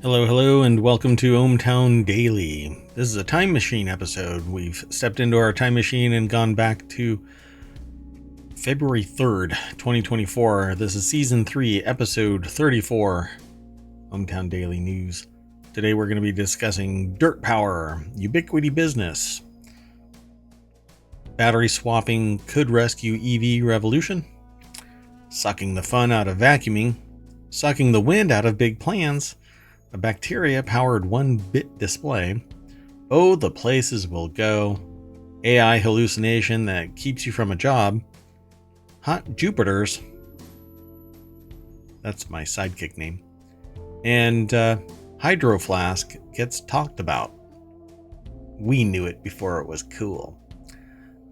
Hello, hello, and welcome to ohmTown Daily. This is a time machine episode. We've stepped into our time machine and gone back to February 3rd, 2024. This is Season 3, Episode 34, ohmTown Daily News. Today we're going to be discussing dirt power, Ubiquiti business, battery swapping could rescue EV revolution, sucking the fun out of vacuuming, sucking the wind out of big plans, a bacteria-powered 1-bit display, oh, the places we'll go, AI hallucination that keeps you from a job, hot Jupiters, that's my sidekick name, and Hydro Flask gets talked about. We knew it before it was cool.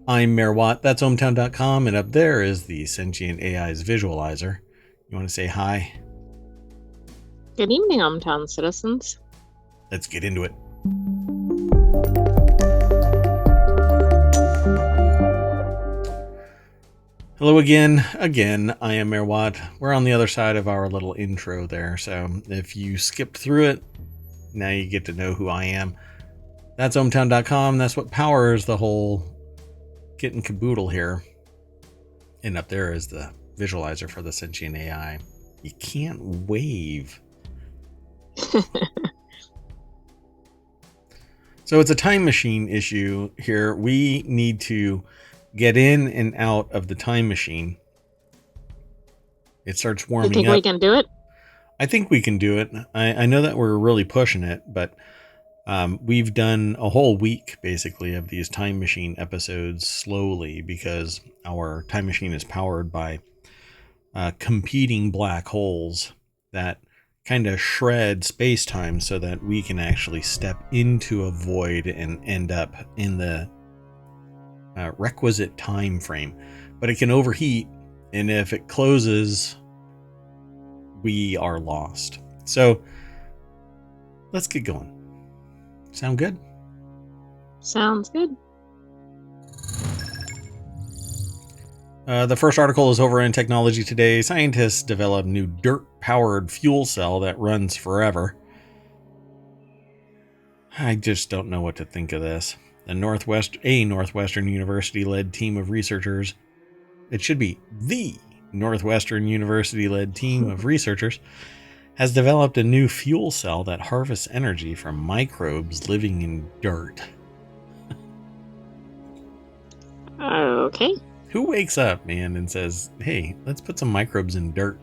I'm Mayor Watt, that's ohmTown.com, and up there is the Sentient AI's visualizer. You want to say hi? Good evening, ohmTown citizens. Let's get into it. Hello again. I am Mayor Watt. We're on the other side of our little intro there, so if you skipped through it, now you get to know who I am. That's ohmTown.com. That's what powers the whole kit and caboodle here. And up there is the visualizer for the Sentient AI. You can't wave. So it's a time machine issue here. We need to get in and out of the time machine. It starts warming up. You think we can do it? I think we can do it. I know that we're really pushing it, but we've done a whole week basically of these time machine episodes slowly because our time machine is powered by competing black holes that kind of shred space-time so that we can actually step into a void and end up in the requisite time frame. But it can overheat, and if it closes, we are lost. So let's get going. Sound good? Sounds good. The first article is over in Technology Today. Scientists develop new dirt-powered fuel cell that runs forever. I just don't know what to think of this. A Northwestern University-led team of researchers. It should be the Northwestern University-led team of researchers has developed a new fuel cell that harvests energy from microbes living in dirt. Okay. Who wakes up, man, and says, hey, let's put some microbes in dirt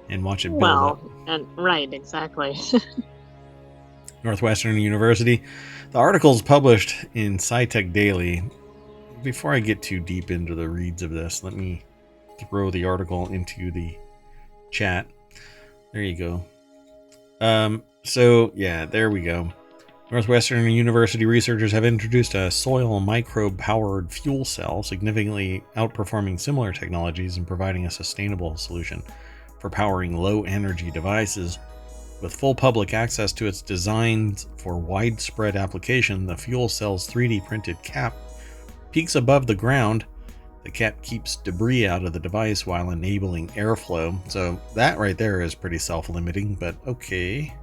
and watch it build up? Right, exactly. Northwestern University. The article is published in SciTech Daily. Before I get too deep into the reads of this, let me throw the article into the chat. There you go. So, yeah, there we go. Northwestern University researchers have introduced a soil microbe-powered fuel cell, significantly outperforming similar technologies and providing a sustainable solution for powering low-energy devices. With full public access to its designs for widespread application, the fuel cell's 3D printed cap peaks above the ground. The cap keeps debris out of the device while enabling airflow. So that right there is pretty self-limiting, but okay.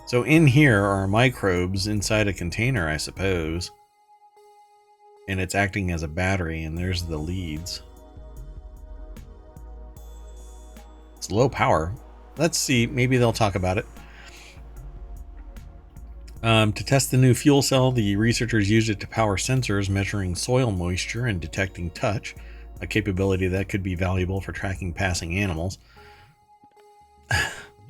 So in here are microbes inside a container, I suppose. And it's acting as a battery, and there's the leads. It's low power. Let's see, maybe they'll talk about it. To test the new fuel cell, the researchers used it to power sensors measuring soil moisture and detecting touch, a capability that could be valuable for tracking passing animals.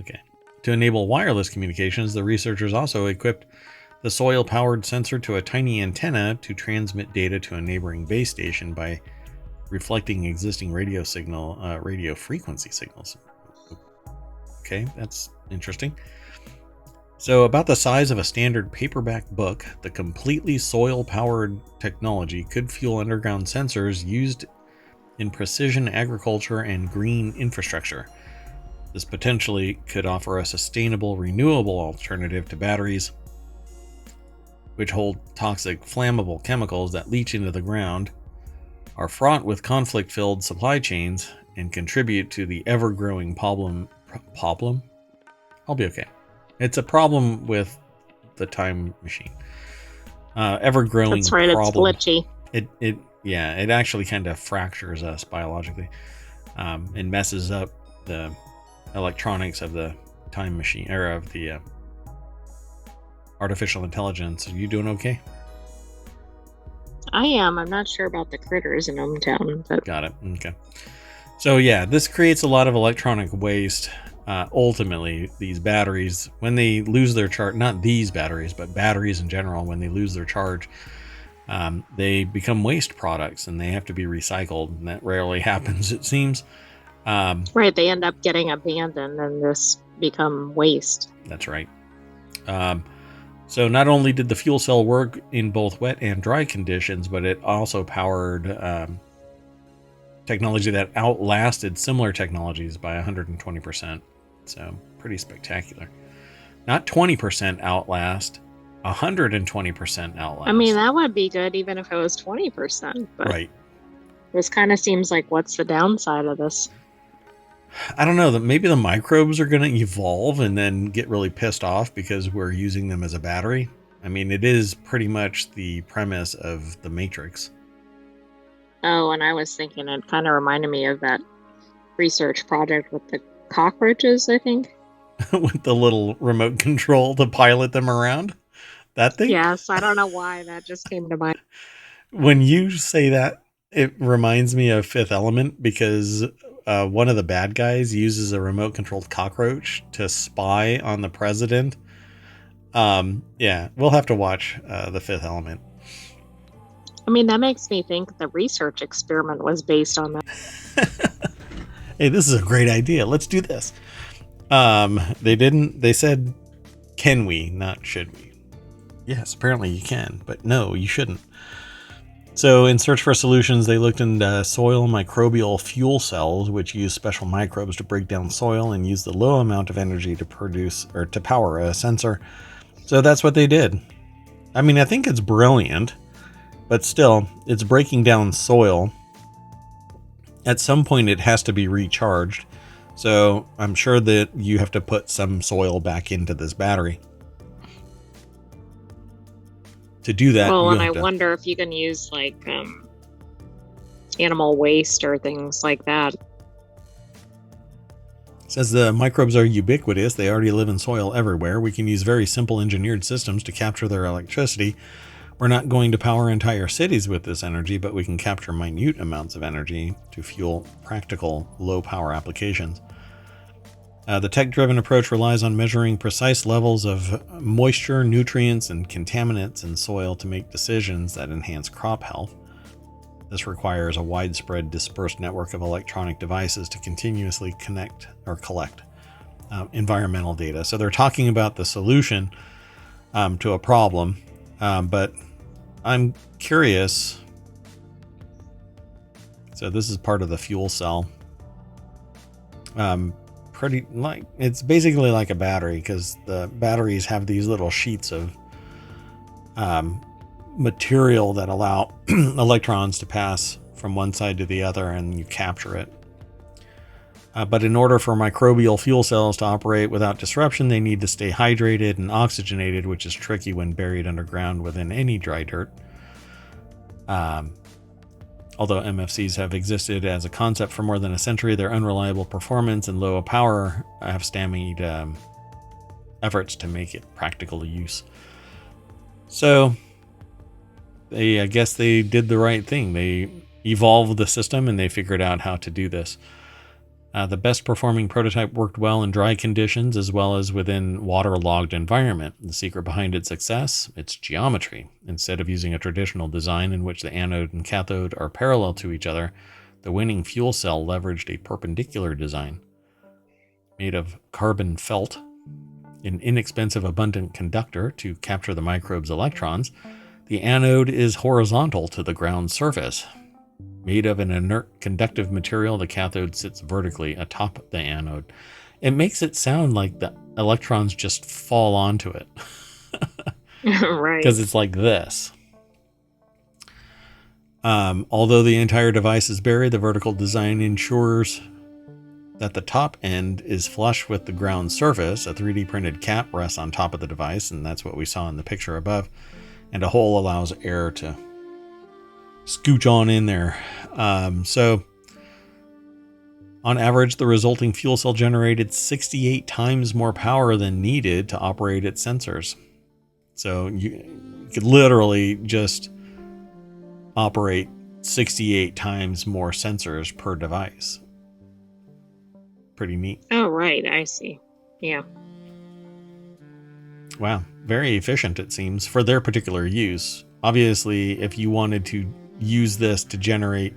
Okay. To enable wireless communications, the researchers also equipped the soil-powered sensor to a tiny antenna to transmit data to a neighboring base station by reflecting existing radio frequency signals. Okay, that's interesting. So about the size of a standard paperback book, the completely soil-powered technology could fuel underground sensors used in precision agriculture and green infrastructure. This potentially could offer a sustainable, renewable alternative to batteries, which hold toxic, flammable chemicals that leach into the ground, are fraught with conflict-filled supply chains, and contribute to the ever-growing problem. I'll be okay. It's a problem with the time machine. Ever-growing That's right, it's problem. glitchy. It actually kind of fractures us biologically, and messes up the electronics of the time machine, or of the artificial intelligence. Are you doing okay? I am. I'm not sure about the critters in ohmTown, but Got it. Okay. So yeah, this creates a lot of electronic waste. Ultimately, these batteries, when they lose their charge, not these batteries, but batteries in general, when they lose their charge, they become waste products and they have to be recycled. And that rarely happens, it seems. right, they end up getting abandoned and this become waste. That's right. So not only did the fuel cell work in both wet and dry conditions, but it also powered technology that outlasted similar technologies by 120%. So pretty spectacular. Not 20% outlast, 120% outlast. I mean, that would be good even if it was 20%, but right. this kind of seems like, what's the downside of this? I don't know, that maybe the microbes are going to evolve and then get really pissed off because we're using them as a battery. I mean, it is pretty much the premise of the Matrix. Oh, and I was thinking it kind of reminded me of that research project with the cockroaches, I think. With the little remote control to pilot them around. That thing? Yes, I don't know why that just came to mind. When you say that, it reminds me of Fifth Element, because one of the bad guys uses a remote controlled cockroach to spy on the president. Yeah, we'll have to watch the Fifth Element. I mean, that makes me think the research experiment was based on that. Hey, this is a great idea. Let's do this. They said, can we, not should we? Yes, apparently you can, but no, you shouldn't. So in search for solutions, they looked into soil microbial fuel cells, which use special microbes to break down soil and use the low amount of energy to produce or to power a sensor. So that's what they did. I mean, I think it's brilliant, but still, it's breaking down soil. At some point, it has to be recharged. So I'm sure that you have to put some soil back into this battery. To do that, well, and I wonder if you can use like animal waste or things like that. It says the microbes are ubiquitous. They already live in soil everywhere. We can use very simple engineered systems to capture their electricity. We're not going to power entire cities with this energy, but we can capture minute amounts of energy to fuel practical low power applications. The tech-driven approach relies on measuring precise levels of moisture, nutrients, and contaminants in soil to make decisions that enhance crop health. This requires a widespread dispersed network of electronic devices to continuously connect or collect environmental data. So they're talking about the solution to a problem, but I'm curious. So this is part of the fuel cell. It's basically like a battery, because the batteries have these little sheets of material that allow electrons to pass from one side to the other, and you capture it. But in order for microbial fuel cells to operate without disruption, they need to stay hydrated and oxygenated, which is tricky when buried underground within any dry dirt. Although MFCs have existed as a concept for more than a century, their unreliable performance and low power have stymied efforts to make it practical use. So, I guess they did the right thing. They evolved the system and they figured out how to do this. The best performing prototype worked well in dry conditions as well as within waterlogged environment. The secret behind its success? Its geometry. Instead of using a traditional design in which the anode and cathode are parallel to each other, the winning fuel cell leveraged a perpendicular design. Made of carbon felt, an inexpensive abundant conductor to capture the microbe's electrons, the anode is horizontal to the ground surface. Made of an inert conductive material, the cathode sits vertically atop the anode. It makes it sound like the electrons just fall onto it. Right. Because it's like this. Although the entire device is buried, the vertical design ensures that the top end is flush with the ground surface. A 3D printed cap rests on top of the device, and that's what we saw in the picture above. And a hole allows air to scooch on in there. So on average, the resulting fuel cell generated 68 times more power than needed to operate its sensors. So you could literally just operate 68 times more sensors per device. Pretty neat. Oh, right. I see. Yeah. Wow. Very efficient, it seems, for their particular use. Obviously, if you wanted to use this to generate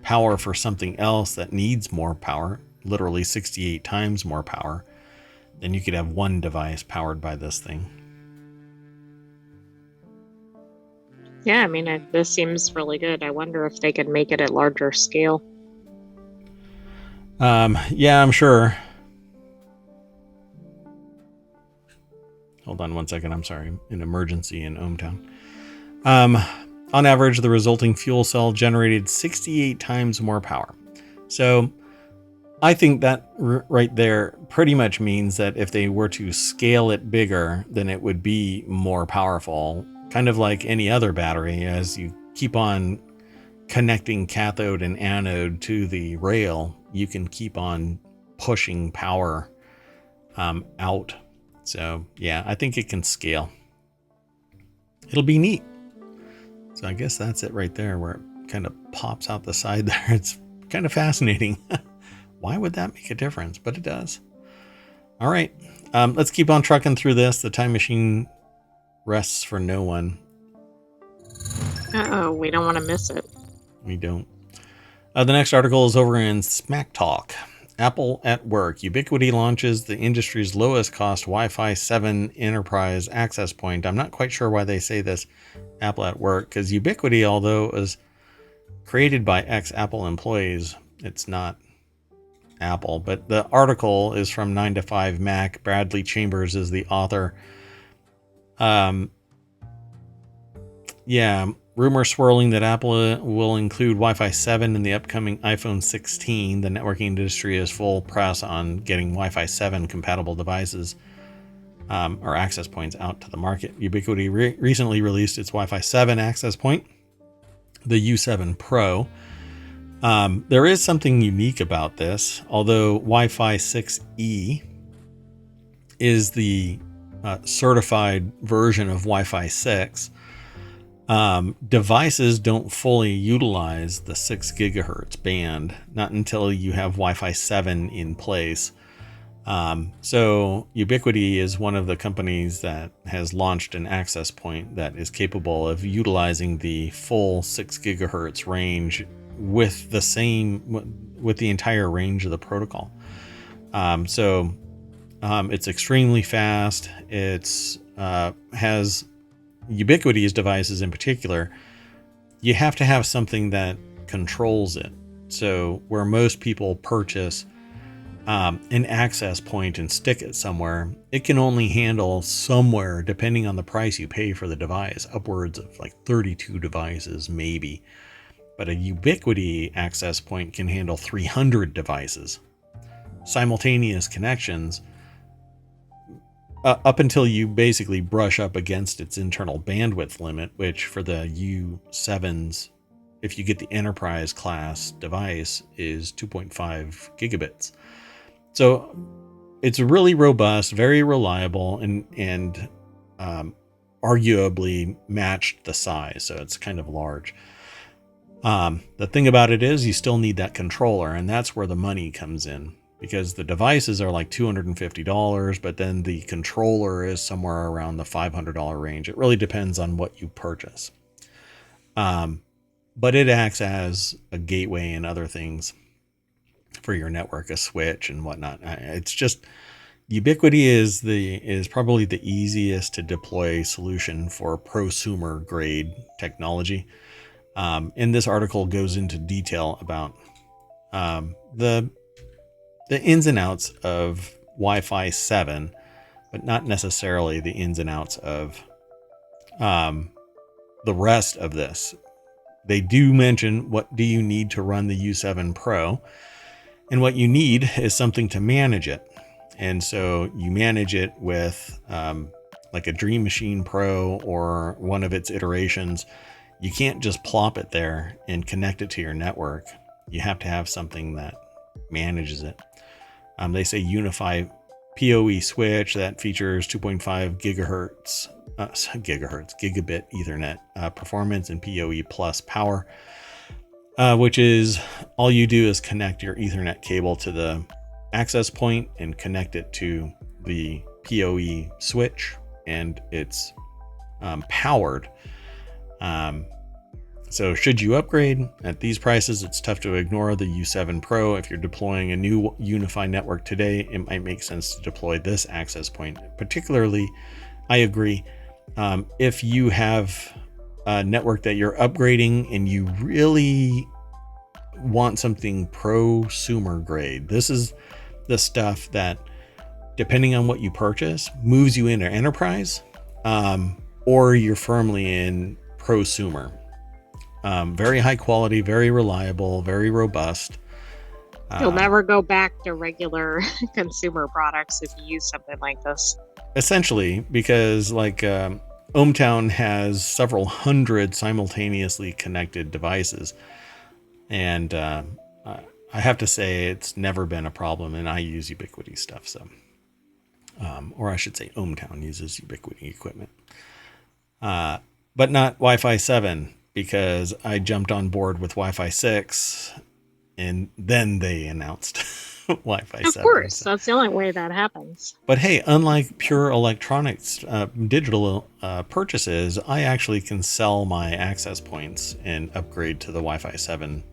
power for something else that needs more power, literally 68 times more power, then you could have one device powered by this thing. Yeah, I mean, this seems really good. I wonder if they could make it at larger scale. Yeah, I'm sure. Hold on one second. I'm sorry. An emergency in ohmTown. On average, the resulting fuel cell generated 68 times more power. So I think that right there pretty much means that if they were to scale it bigger, then it would be more powerful. Kind of like any other battery, as you keep on connecting cathode and anode to the rail, you can keep on pushing power out. So yeah, I think it can scale. It'll be neat. So I guess that's it right there, where it kind of pops out the side there. It's kind of fascinating. Why would that make a difference? But it does. All right, let's keep on trucking through this. The time machine rests for no one. Uh-oh, we don't want to miss it. We don't. The next article is over in Smack Talk. Apple at work. Ubiquiti launches the industry's lowest cost Wi-Fi 7 enterprise access point. I'm not quite sure why they say this, Apple at work, because Ubiquiti, although it was created by ex-Apple employees, it's not Apple. But the article is from 9 to 5 Mac. Bradley Chambers is the author. Yeah, rumors swirling that Apple will include Wi-Fi 7 in the upcoming iPhone 16. The networking industry is full press on getting Wi-Fi 7 compatible devices or access points out to the market. Ubiquiti recently released its Wi-Fi 7 access point, the U7 Pro. There is something unique about this. Although Wi-Fi 6E is the certified version of Wi-Fi 6, devices don't fully utilize the 6 gigahertz band, not until you have Wi-Fi 7 in place. So Ubiquiti is one of the companies that has launched an access point that is capable of utilizing the full 6 gigahertz range with the entire range of the protocol. It's extremely fast. It's has Ubiquiti's devices in particular. You have to have something that controls it. So where most people purchase an access point and stick it somewhere, it can only handle somewhere, depending on the price you pay for the device, upwards of like 32 devices maybe. But a Ubiquiti access point can handle 300 devices. Simultaneous connections, up until you basically brush up against its internal bandwidth limit, which for the U7s, if you get the enterprise class device, is 2.5 gigabits. So it's really robust, very reliable, and arguably matched the size. So it's kind of large. The thing about it is you still need that controller, and that's where the money comes in, because the devices are like $250, but then the controller is somewhere around the $500 range. It really depends on what you purchase. But it acts as a gateway and other things for your network, a switch and whatnot. It's just, Ubiquiti is probably the easiest to deploy solution for prosumer grade technology. And this article goes into detail about the ins and outs of Wi-Fi 7, but not necessarily the ins and outs of the rest of this. they do mention what do you need to run the U7 Pro, and what you need is something to manage it. And so you manage it with like a Dream Machine Pro or one of its iterations. You can't just plop it there and connect it to your network. You have to have something that manages it. They say Unify PoE switch that features 2.5 gigabit Ethernet performance and PoE plus power, which is all you do is connect your Ethernet cable to the access point and connect it to the PoE switch, and it's powered. So should you upgrade at these prices, it's tough to ignore the U7 Pro. If you're deploying a new Unify network today, it might make sense to deploy this access point. Particularly, I agree, if you have a network that you're upgrading and you really want something prosumer grade. This is the stuff that, depending on what you purchase, moves you into enterprise, or you're firmly in prosumer. Very high quality, very reliable, very robust. You'll never go back to regular consumer products if you use something like this. Essentially, because like ohmTown has several hundred simultaneously connected devices. And I have to say it's never been a problem, and I use Ubiquiti stuff. So, or I should say ohmTown uses Ubiquiti equipment. But not Wi-Fi 7, because I jumped on board with Wi-Fi 6 and then they announced Wi-Fi 7. Of course, so that's the only way that happens. But hey, unlike pure electronics, digital purchases, I actually can sell my access points and upgrade to the Wi-Fi 7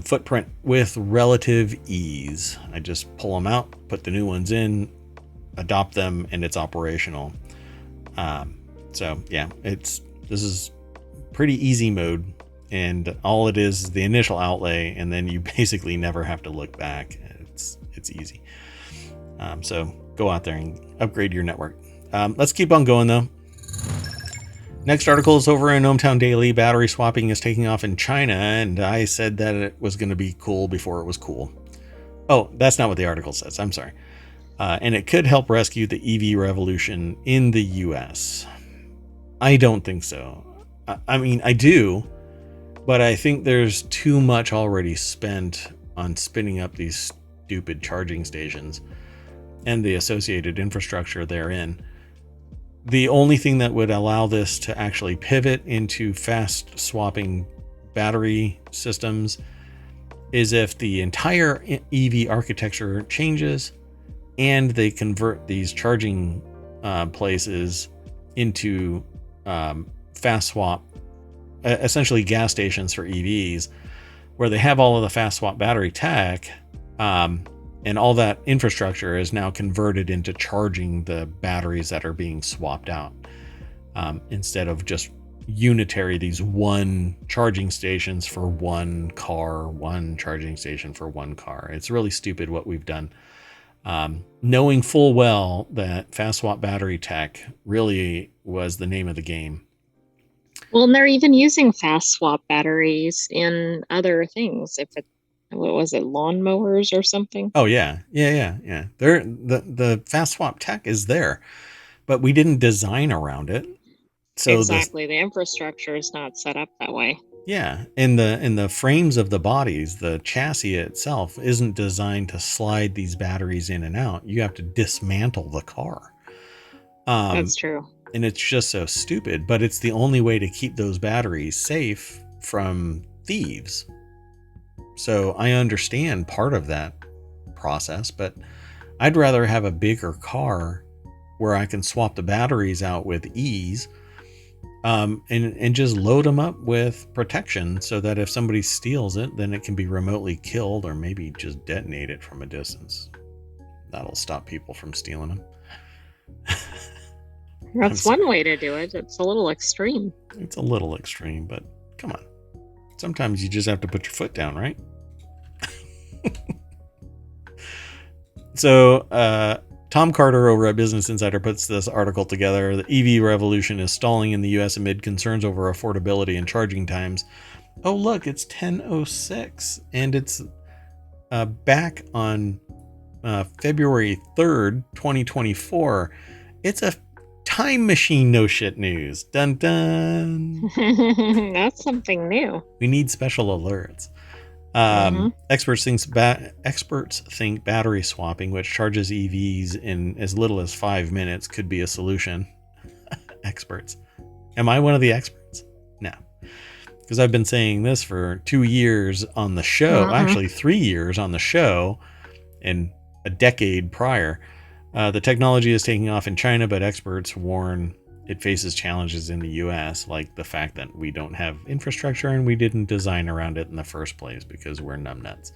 footprint with relative ease. I just pull them out, put the new ones in, adopt them, and it's operational. So yeah, this is pretty easy mode, and all it is the initial outlay, and then you basically never have to look back. It's easy. So go out there and upgrade your network. Let's keep on going though. Next article is over in ohmTown Daily. Battery swapping is taking off in China, and I said that it was going to be cool before it was cool. Oh, that's not what the article says. I'm sorry. And it could help rescue the EV revolution in the US. I don't think so. I mean, I do, but I think there's too much already spent on spinning up these stupid charging stations and the associated infrastructure therein. The only thing that would allow this to actually pivot into fast swapping battery systems is if the entire EV architecture changes and they convert these charging places into fast swap, essentially gas stations for EVs, where they have all of the fast swap battery tech, and all that infrastructure is now converted into charging the batteries that are being swapped out, instead of just unitary, these one charging stations for one car, one charging station for one car. It's really stupid what we've done, knowing full well that fast swap battery tech really was the name of the game. Well, and they're even using fast swap batteries in other things. What was it, lawnmowers or something? Oh yeah. The fast swap tech is there, but we didn't design around it. So exactly, the infrastructure is not set up that way. Yeah, in the frames of the bodies, the chassis itself isn't designed to slide these batteries in and out. You have to dismantle the car. That's true. And it's just so stupid, but it's the only way to keep those batteries safe from thieves. So I understand part of that process, but I'd rather have a bigger car where I can swap the batteries out with ease, and just load them up with protection so that if somebody steals it, then it can be remotely killed, or maybe just detonate it from a distance. That'll stop people from stealing them. That's one way to do it. It's a little extreme. It's a little extreme, but come on. Sometimes you just have to put your foot down, right? So, Tom Carter over at Business Insider puts this article together. The EV revolution is stalling in the U.S. amid concerns over affordability and charging times. Oh, look, it's 10:06, and it's back on February 3rd, 2024. It's a time machine no shit news. Dun dun. That's something new. We need special alerts. Experts think battery swapping, which charges EVs in as little as 5 minutes, could be a solution. Experts. Am I one of the experts? No. Because I've been saying this for 2 years on the show, actually 3 years on the show, and a decade prior. The technology is taking off in China, but experts warn it faces challenges in the US, like the fact that we don't have infrastructure and we didn't design around it in the first place because we're numbnuts.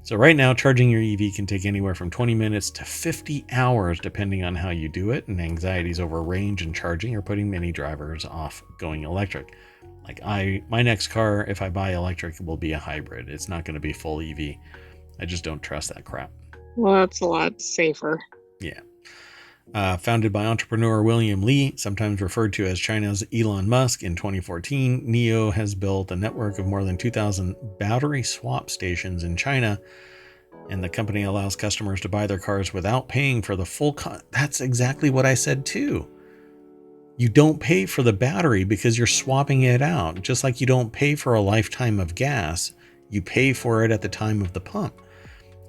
So right now, charging your EV can take anywhere from 20 minutes to 50 hours, depending on how you do it, and anxieties over range and charging are putting many drivers off going electric. Like my next car, if I buy electric, will be a hybrid. It's not going to be full EV. I just don't trust that crap. Well, that's a lot safer. Yeah. Founded by entrepreneur William Li, sometimes referred to as China's Elon Musk, in 2014, NIO has built a network of more than 2,000 battery swap stations in China, and the company allows customers to buy their cars without paying for the full cost. That's exactly what I said too. You don't pay for the battery because you're swapping it out. Just like you don't pay for a lifetime of gas, you pay for it at the time of the pump,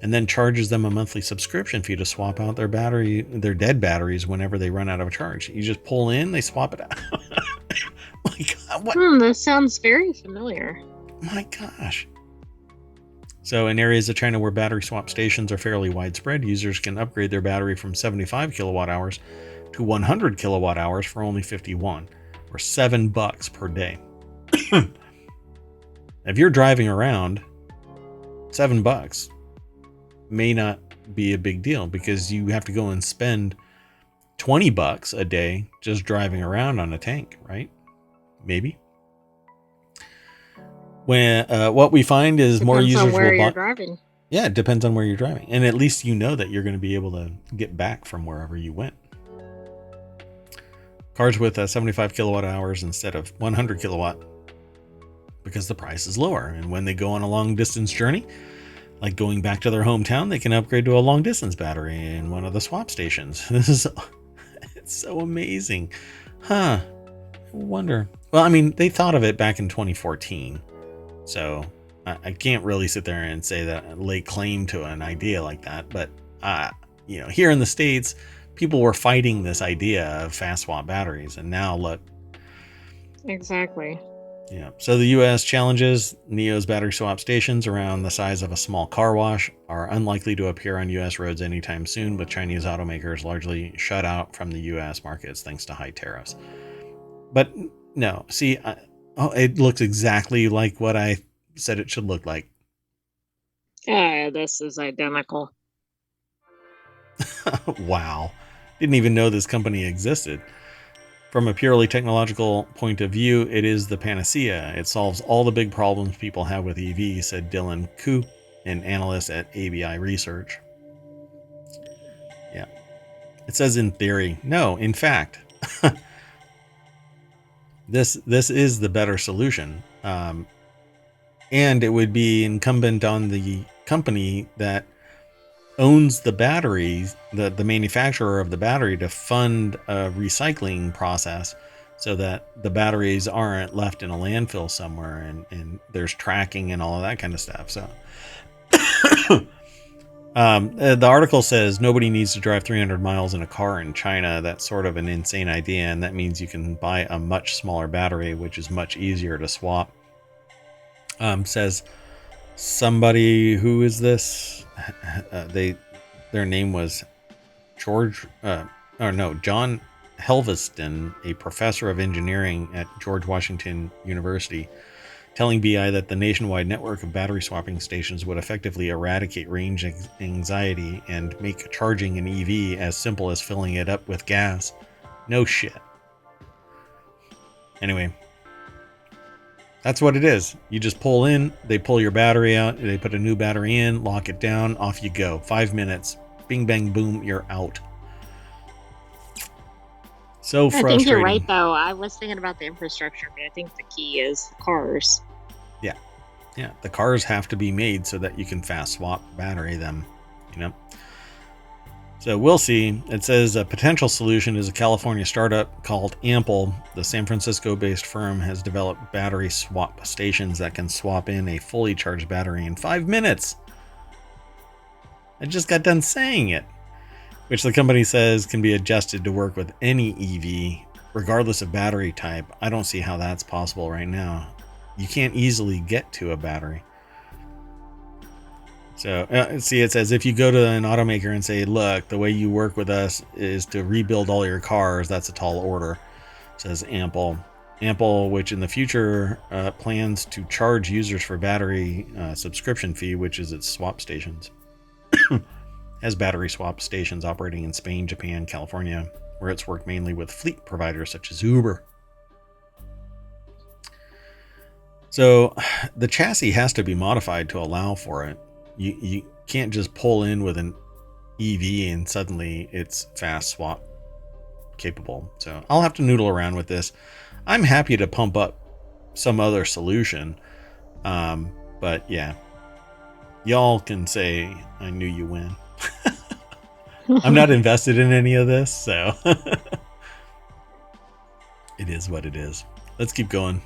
and then charges them a monthly subscription fee to swap out their dead batteries whenever they run out of charge. You just pull in, they swap it out. My God, what? That sounds very familiar. My gosh. So in areas of China where battery swap stations are fairly widespread, users can upgrade their battery from 75 kilowatt hours to 100 kilowatt hours for only 51, or $7 per day. If you're driving around, $7 may not be a big deal because you have to go and spend $20 a day just driving around on a tank, right? Maybe. When what we find is more users on where will you're driving. Yeah, it depends on where you're driving, and at least you know that you're going to be able to get back from wherever you went. Cars with 75 kilowatt hours instead of 100 kilowatt, because the price is lower, and when they go on a long distance journey, like going back to their hometown, they can upgrade to a long distance battery in one of the swap stations. It's so amazing. I wonder. Well, I mean, they thought of it back in 2014. So I can't really sit there and say that, lay claim to an idea like that. But, here in the States, people were fighting this idea of fast swap batteries. And now look. Exactly. Yeah. So the U.S. challenges: NIO's battery swap stations, around the size of a small car wash, are unlikely to appear on U.S. roads anytime soon, with Chinese automakers largely shut out from the U.S. markets thanks to high tariffs. But no, see, it looks exactly like what I said it should look like. This is identical. Wow. Didn't even know this company existed. From a purely technological point of view, it is the panacea. It solves all the big problems people have with EVs, said Dylan Koo, an analyst at ABI Research. Yeah. It says in theory. No, in fact. This is the better solution. And it would be incumbent on the company that owns the batteries, the manufacturer of the battery, to fund a recycling process so that the batteries aren't left in a landfill somewhere, and there's tracking and all of that kind of stuff. So the article says nobody needs to drive 300 miles in a car in China. That's sort of an insane idea, and that means you can buy a much smaller battery, which is much easier to swap. Says somebody, who is this? Their name was John Helveston, a professor of engineering at George Washington University, telling BI that the nationwide network of battery swapping stations would effectively eradicate range anxiety and make charging an EV as simple as filling it up with gas. No shit. Anyway, that's what it is. You just pull in, they pull your battery out, they put a new battery in, lock it down, off you go. 5 minutes. Bing, bang, boom, you're out. So I think you're right, frustrating. though. I was thinking about the infrastructure, but I think the key is cars. Yeah. Yeah. The cars have to be made so that you can fast swap battery them, you know? So we'll see. It says a potential solution is a California startup called Ample. The San Francisco based firm has developed battery swap stations that can swap in a fully charged battery in 5 minutes. I just got done saying it, which the company says can be adjusted to work with any EV, regardless of battery type. I don't see how that's possible right now. You can't easily get to a battery. So, see, it says if you go to an automaker and say, look, the way you work with us is to rebuild all your cars, that's a tall order, says Ample. Ample, which in the future plans to charge users for battery subscription fee, which is its swap stations, has battery swap stations operating in Spain, Japan, California, where it's worked mainly with fleet providers such as Uber. So the chassis has to be modified to allow for it. You can't just pull in with an EV and suddenly it's fast swap capable. So I'll have to noodle around with this. I'm happy to pump up some other solution. But yeah, y'all can say I knew you win. I'm not invested in any of this, so it is what it is. Let's keep going.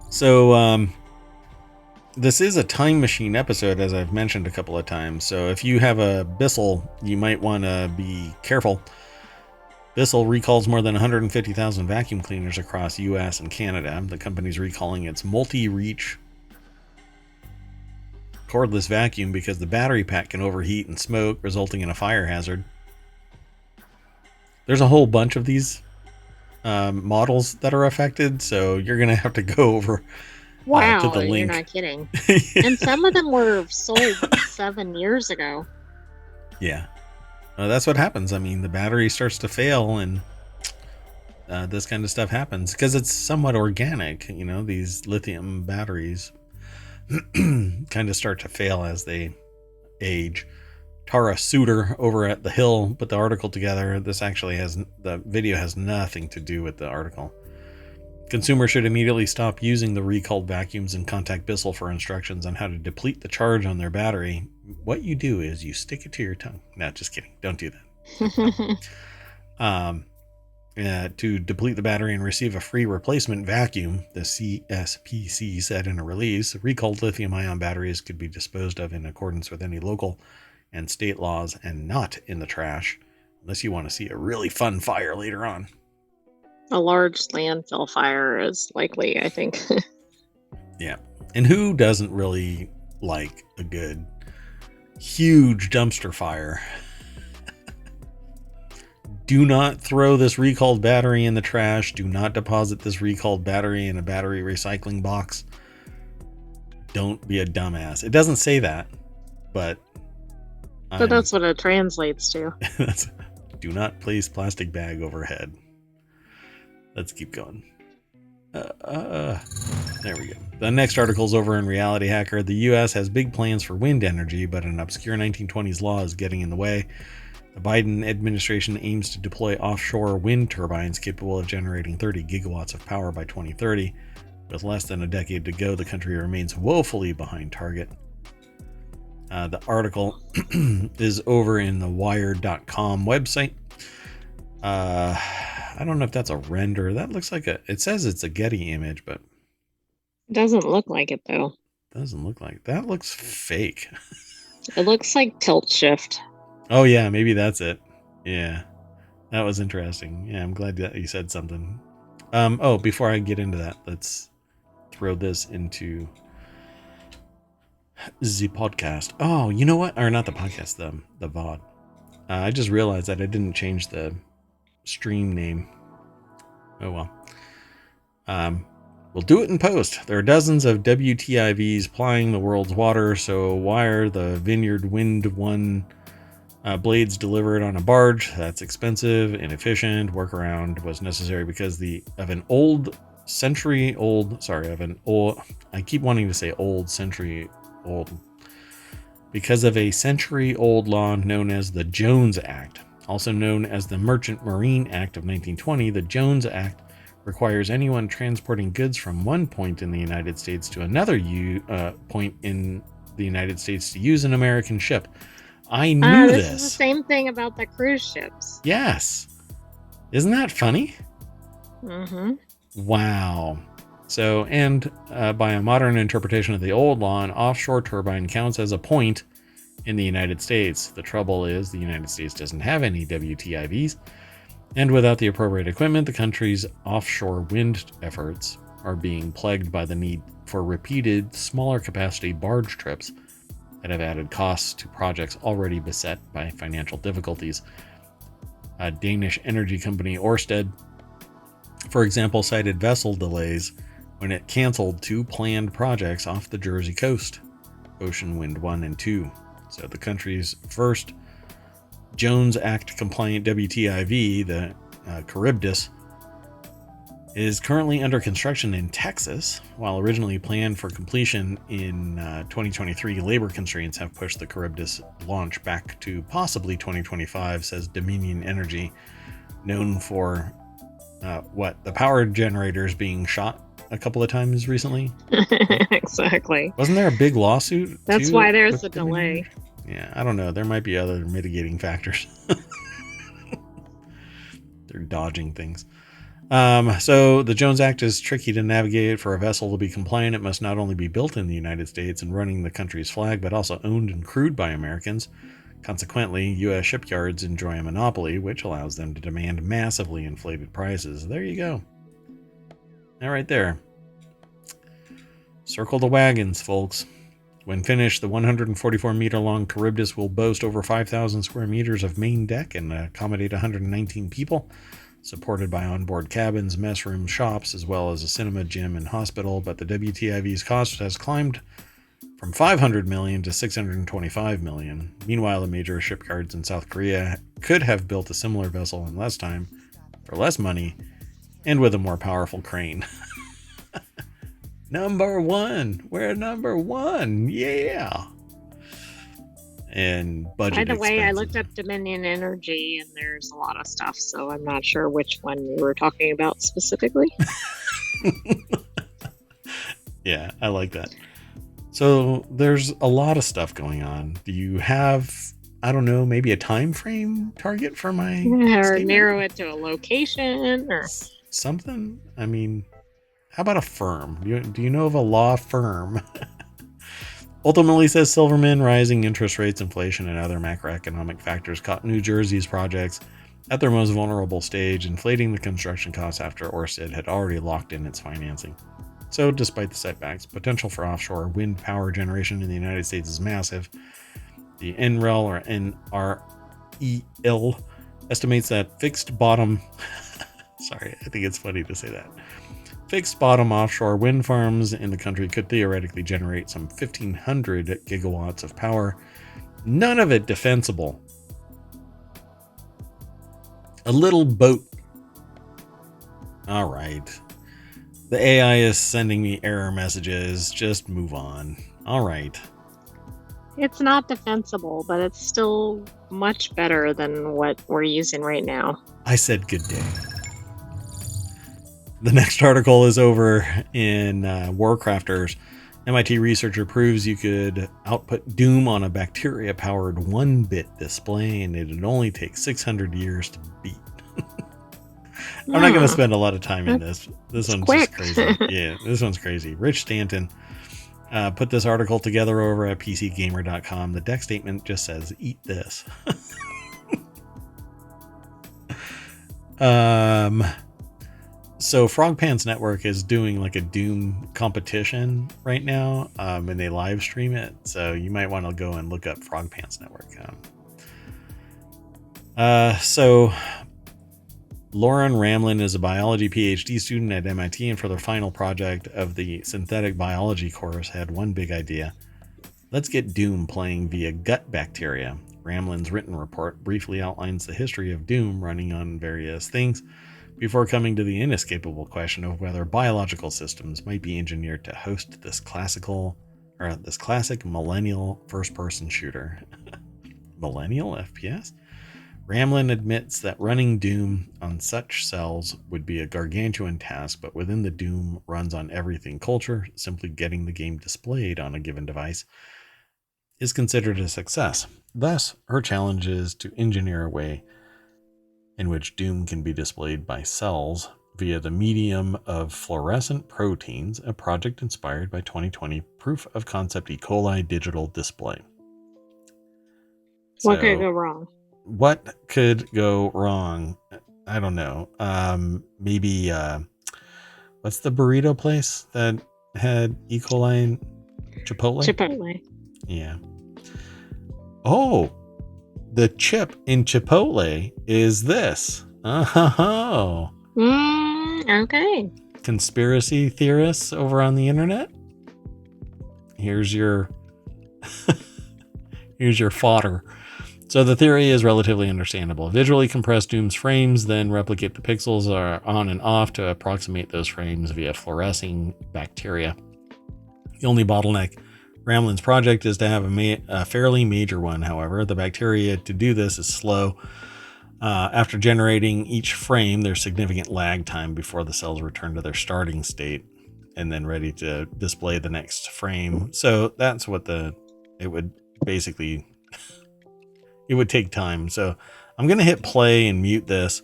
So this is a time machine episode, as I've mentioned a couple of times. So if you have a Bissell, you might want to be careful. Bissell recalls more than 150,000 vacuum cleaners across US and Canada. The company's recalling its multi-reach cordless vacuum because the battery pack can overheat and smoke, resulting in a fire hazard. There's a whole bunch of these models that are affected, so you're going to have to go over to Wow, the you're link. not kidding. And some of them were sold 7 years ago. Yeah. That's what happens. I mean, the battery starts to fail and this kind of stuff happens because it's somewhat organic. You know, these lithium batteries kind of start to fail as they age. Tara Suter over at The Hill put the article together. The video has nothing to do with the article. Consumers should immediately stop using the recalled vacuums and contact Bissell for instructions on how to deplete the charge on their battery. What you do is you stick it to your tongue. No, just kidding. Don't do that. To deplete the battery and receive a free replacement vacuum, the CSPC said in a release, recalled lithium-ion batteries could be disposed of in accordance with any local and state laws and not in the trash, unless you want to see a really fun fire later on. A large landfill fire is likely, I think. Yeah. And who doesn't really like a good, huge dumpster fire? Do not throw this recalled battery in the trash. Do not deposit this recalled battery in a battery recycling box. Don't be a dumbass. It doesn't say that, but that's what it translates to. Do not place plastic bag overhead. Let's keep going. There we go. The next article is over in Reality Hacker. The U.S. has big plans for wind energy, but an obscure 1920s law is getting in the way. The Biden administration aims to deploy offshore wind turbines capable of generating 30 gigawatts of power by 2030. With less than a decade to go, the country remains woefully behind target. The article is over in the wired.com website. I don't know if that's a render. That looks like it says it's a Getty image, but it doesn't look like it, though. Doesn't look like that. Looks fake. It looks like tilt shift. Oh yeah, maybe that's it. Yeah, that was interesting. Yeah, I'm glad that you said something. Before I get into that, let's throw this into the podcast. Oh, you know what? Or not the podcast, the VOD. I just realized that I didn't change the stream name. Oh well. We'll do it in post. There are dozens of WTIVs plying the world's water, so why are the Vineyard Wind 1 blades delivered on a barge? That's expensive, inefficient. Workaround was necessary because of an I keep wanting to say old century old. Because of a century-old law known as the Jones Act. Also known as the Merchant Marine Act of 1920, the Jones Act requires anyone transporting goods from one point in the United States to another point in the United States to use an American ship. I knew This is the this. same thing about the cruise ships. Yes. Isn't that funny? Mm-hmm. Wow. So, and by a modern interpretation of the old law, an offshore turbine counts as a point in the United States. The trouble is the United States doesn't have any WTIVs, and without the appropriate equipment, the country's offshore wind efforts are being plagued by the need for repeated, smaller capacity barge trips that have added costs to projects already beset by financial difficulties. A Danish energy company Ørsted, for example, cited vessel delays when it canceled 2 planned projects off the Jersey coast, Ocean Wind 1 and 2. So the country's first Jones Act compliant WTIV, the Charybdis, is currently under construction in Texas. While originally planned for completion in 2023, labor constraints have pushed the Charybdis launch back to possibly 2025, says Dominion Energy, known for the power generators being shot a couple of times recently. Exactly. Wasn't there a big lawsuit? That's why there's a delay. Yeah, I don't know. There might be other mitigating factors. They're dodging things. So the Jones Act is tricky to navigate. For a vessel to be compliant, it must not only be built in the United States and running the country's flag, but also owned and crewed by Americans. Consequently, U.S. shipyards enjoy a monopoly, which allows them to demand massively inflated prices. There you go. That right there. Circle the wagons, folks. When finished, the 144-meter-long Charybdis will boast over 5,000 square meters of main deck and accommodate 119 people, supported by onboard cabins, mess rooms, shops, as well as a cinema, gym, and hospital. But the WTIV's cost has climbed from $500 million to $625 million. Meanwhile, the major shipyards in South Korea could have built a similar vessel in less time, for less money, and with a more powerful crane. Number one. We're number one. Yeah. And budget. By the way, I looked up Dominion Energy and there's a lot of stuff, so I'm not sure which one you were talking about specifically. Yeah, I like that. So there's a lot of stuff going on. Do you have, I don't know, maybe a time frame target for my or statement? narrow it to a location or something? I mean, how about a firm? Do you know of a law firm? Ultimately, says Silverman, rising interest rates, inflation, and other macroeconomic factors caught New Jersey's projects at their most vulnerable stage, inflating the construction costs after Ørsted had already locked in its financing. So, despite the setbacks, potential for offshore wind power generation in the United States is massive. The NREL, or NREL, estimates that fixed bottom... Sorry, I think it's funny to say that. Fixed bottom offshore wind farms in the country could theoretically generate some 1,500 gigawatts of power. None of it defensible. A little boat. All right. The AI is sending me error messages. Just move on. All right. It's not defensible, but it's still much better than what we're using right now. I said good day. The next article is over in Warcrafters. MIT researcher proves you could output Doom on a bacteria-powered 1-bit display, and it'd only take 600 years to beat. I'm not going to spend a lot of time in this. This one's quick. Just crazy. Yeah, this one's crazy. Rich Stanton put this article together over at PCGamer.com. The deck statement just says, eat this. So Frogpants Network is doing like a Doom competition right now, and they live stream it. So you might want to go and look up Frogpants Network. So Lauren Ramlin is a biology PhD student at MIT, and for their final project of the synthetic biology course, had one big idea. Let's get Doom playing via gut bacteria. Ramlin's written report briefly outlines the history of Doom running on various things, before coming to the inescapable question of whether biological systems might be engineered to host this classic millennial first-person shooter. Millennial FPS? Ramlin admits that running Doom on such cells would be a gargantuan task, but within the Doom runs on everything culture, simply getting the game displayed on a given device is considered a success. Thus, her challenge is to engineer a way in which Doom can be displayed by cells via the medium of fluorescent proteins, a project inspired by 2020 proof of concept E. coli digital display. What could go wrong? What could go wrong? I don't know. Maybe what's the burrito place that had E. coli? Chipotle. Yeah. Oh, the chip in Chipotle is this. Oh. Okay. Conspiracy theorists over on the internet. Here's your fodder. So the theory is relatively understandable. Visually compress Doom's frames, then replicate the pixels are on and off to approximate those frames via fluorescing bacteria. The only bottleneck Ramlin's project is to have a fairly major one, however. The bacteria to do this is slow. After generating each frame, there's significant lag time before the cells return to their starting state and then ready to display the next frame. So that's what it would take time. So I'm going to hit play and mute this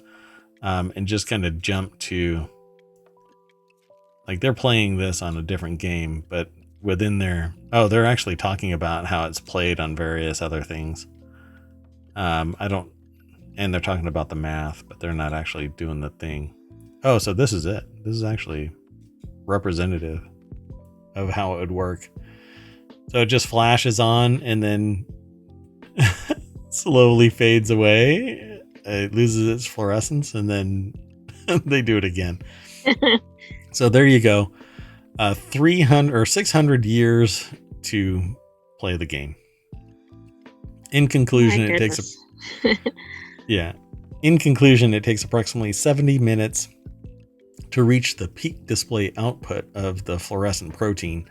and just kind of jump to, like, they're playing this on a different game, but within their, they're actually talking about how it's played on various other things. And they're talking about the math, but they're not actually doing the thing. Oh, so this is it. This is actually representative of how it would work. So it just flashes on and then slowly fades away. It loses its fluorescence and then they do it again. So there you go. 300 or 600 years to play the game. In conclusion, it takes In conclusion, it takes approximately 70 minutes to reach the peak display output of the fluorescent protein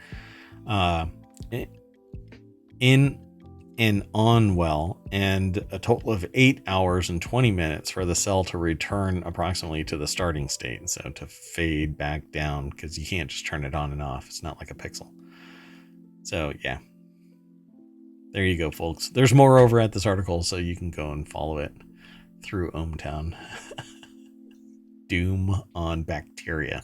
in an on well, and a total of 8 hours and 20 minutes for the cell to return approximately to the starting state. So to fade back down, because you can't just turn it on and off. It's not like a pixel. So yeah, there you go, folks. There's more over at this article, so you can go and follow it through ohmTown. Doom on bacteria.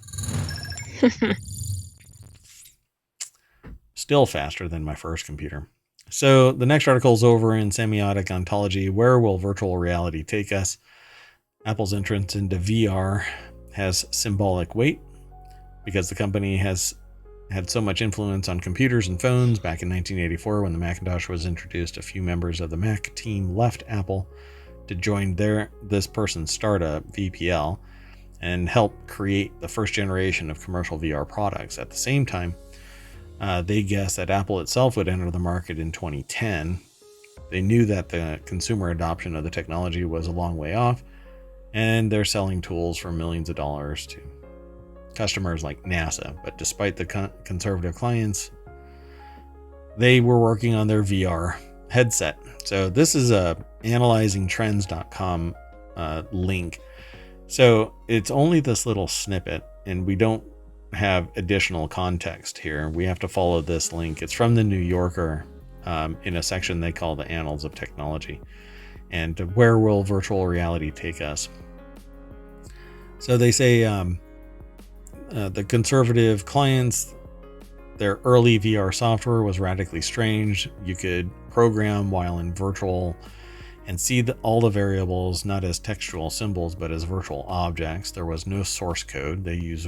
Still faster than my first computer. So the next article is over in Semiotic Ontology. Where will virtual reality take us? Apple's entrance into VR has symbolic weight because the company has had so much influence on computers and phones. Back in 1984, when the Macintosh was introduced, a few members of the Mac team left Apple to join this person's startup, VPL, and help create the first generation of commercial VR products. At the same time, they guessed that Apple itself would enter the market in 2010. They knew that the consumer adoption of the technology was a long way off, and they're selling tools for millions of dollars to customers like NASA. But despite the conservative clients, they were working on their VR headset. So this is a analyzingtrends.com link. So it's only this little snippet, and we don't have additional context here. We have to follow this link. It's from the New Yorker in a section they call the Annals of Technology. And where will virtual reality take us? So they say the conservative clients, their early VR software was radically strange. You could program while in virtual and see all the variables not as textual symbols but as virtual objects. There was no source code. They use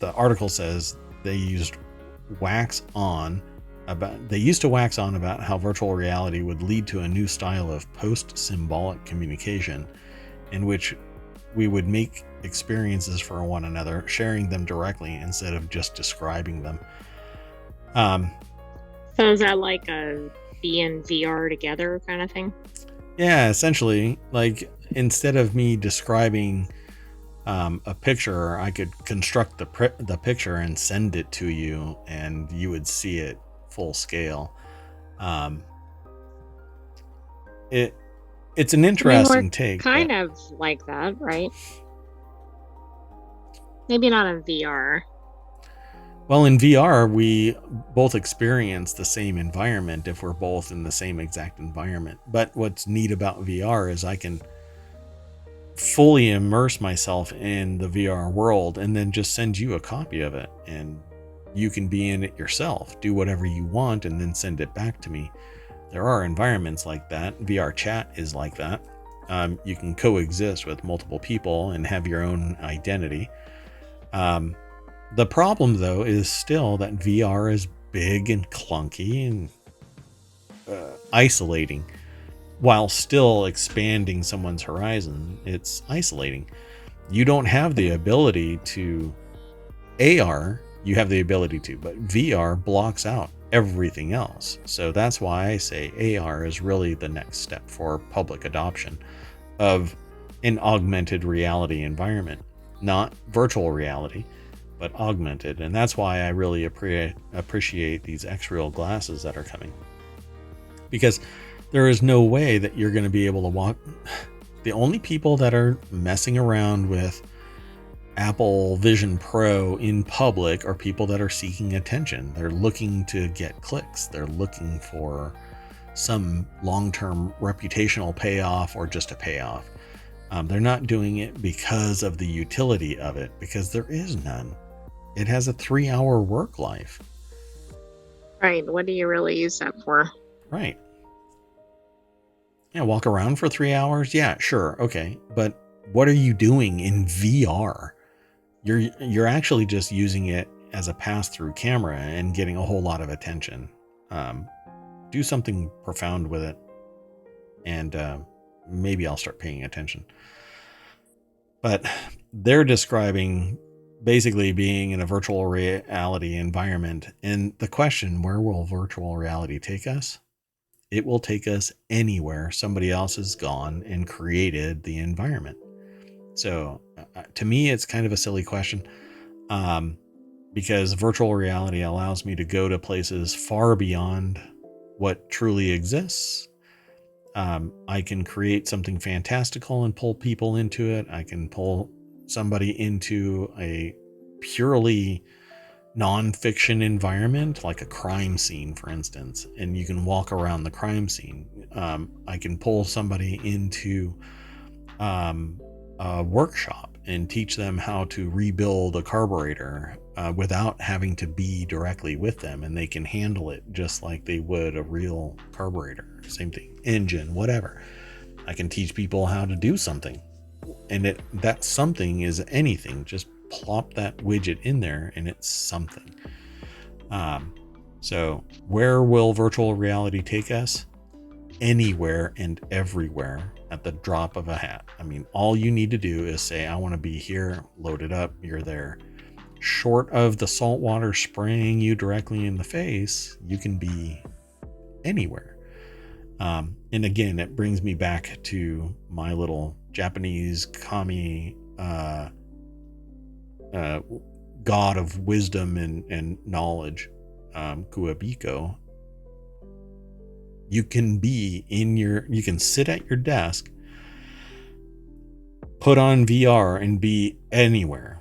the article says they used to wax on about how virtual reality would lead to a new style of post-symbolic communication in which we would make experiences for one another, sharing them directly instead of just describing them. So is that like a be in VR together kind of thing? Yeah, essentially, like instead of me describing a picture, I could construct the picture and send it to you, and you would see it full scale. It's an I mean, we're interesting take, kind but of like that, right? Maybe not in VR. well, in VR, we both experience the same environment if we're both in the same exact environment. But what's neat about VR is I can fully immerse myself in the VR world and then just send you a copy of it. And you can be in it yourself, do whatever you want, and then send it back to me. There are environments like that. VR chat is like that. You can coexist with multiple people and have your own identity. Um, the problem, though, is still that VR is big and clunky and isolating. While still expanding someone's horizon, it's isolating. You don't have the ability to AR, you have the ability to, but VR blocks out everything else. So that's why I say AR is really the next step for public adoption of an augmented reality environment, not virtual reality, but augmented. And that's why I really appreciate these X-Real glasses that are coming, because there is no way that you're going to be able to walk. The only people that are messing around with Apple Vision Pro in public are people that are seeking attention. They're looking to get clicks. They're looking for some long-term reputational payoff or just a payoff. They're not doing it because of the utility of it, because there is none. It has a 3-hour work life. Right. What do you really use that for? Right. Yeah, walk around for 3 hours? Yeah, sure. Okay. But what are you doing in VR? You're actually just using it as a pass-through camera and getting a whole lot of attention. Do something profound with it, and maybe I'll start paying attention. But they're describing basically being in a virtual reality environment. And the question, where will virtual reality take us? It will take us anywhere somebody else has gone and created the environment. So to me, it's kind of a silly question, because virtual reality allows me to go to places far beyond what truly exists. I can create something fantastical and pull people into it. I can pull somebody into a purely non-fiction environment, like a crime scene, for instance, and you can walk around the crime scene. I can pull somebody into a workshop and teach them how to rebuild a carburetor without having to be directly with them, and they can handle it just like they would a real carburetor. Same thing, engine, whatever. I can teach people how to do something, and that something is anything. Just plop that widget in there and it's something. So where will virtual reality take us? Anywhere and everywhere at the drop of a hat. I mean, all you need to do is say, I want to be here, load it up, you're there. Short of the salt water spraying you directly in the face, you can be anywhere. And again, it brings me back to my little Japanese kami god of wisdom and knowledge, Kuabiko. You can you can sit at your desk, put on VR and be anywhere.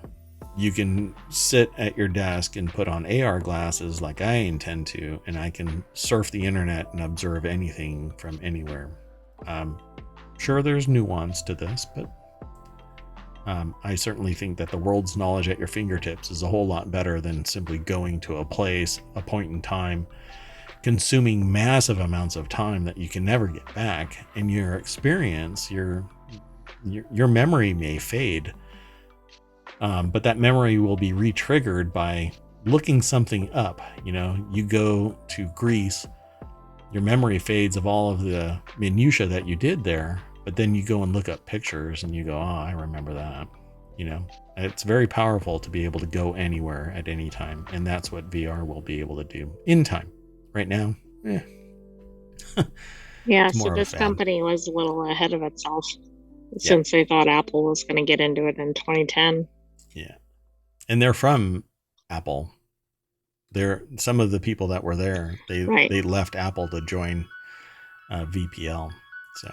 You can sit at your desk and put on AR glasses like I intend to, and I can surf the internet and observe anything from anywhere. Sure, there's nuance to this, but I certainly think that the world's knowledge at your fingertips is a whole lot better than simply going to a place, a point in time, consuming massive amounts of time that you can never get back. And your experience, your memory may fade, but that memory will be re-triggered by looking something up. You go to Greece, your memory fades of all of the minutia that you did there, but then you go and look up pictures and you go, oh, I remember that. It's very powerful to be able to go anywhere at any time, and that's what VR will be able to do in time. Right now, Yeah, it's so more of a this fad. company was a little ahead of itself Yeah. since they thought Apple was going to get into it in 2010. Yeah. And they're from Apple. Some of the people that were there, Right. they left Apple to join VPL. So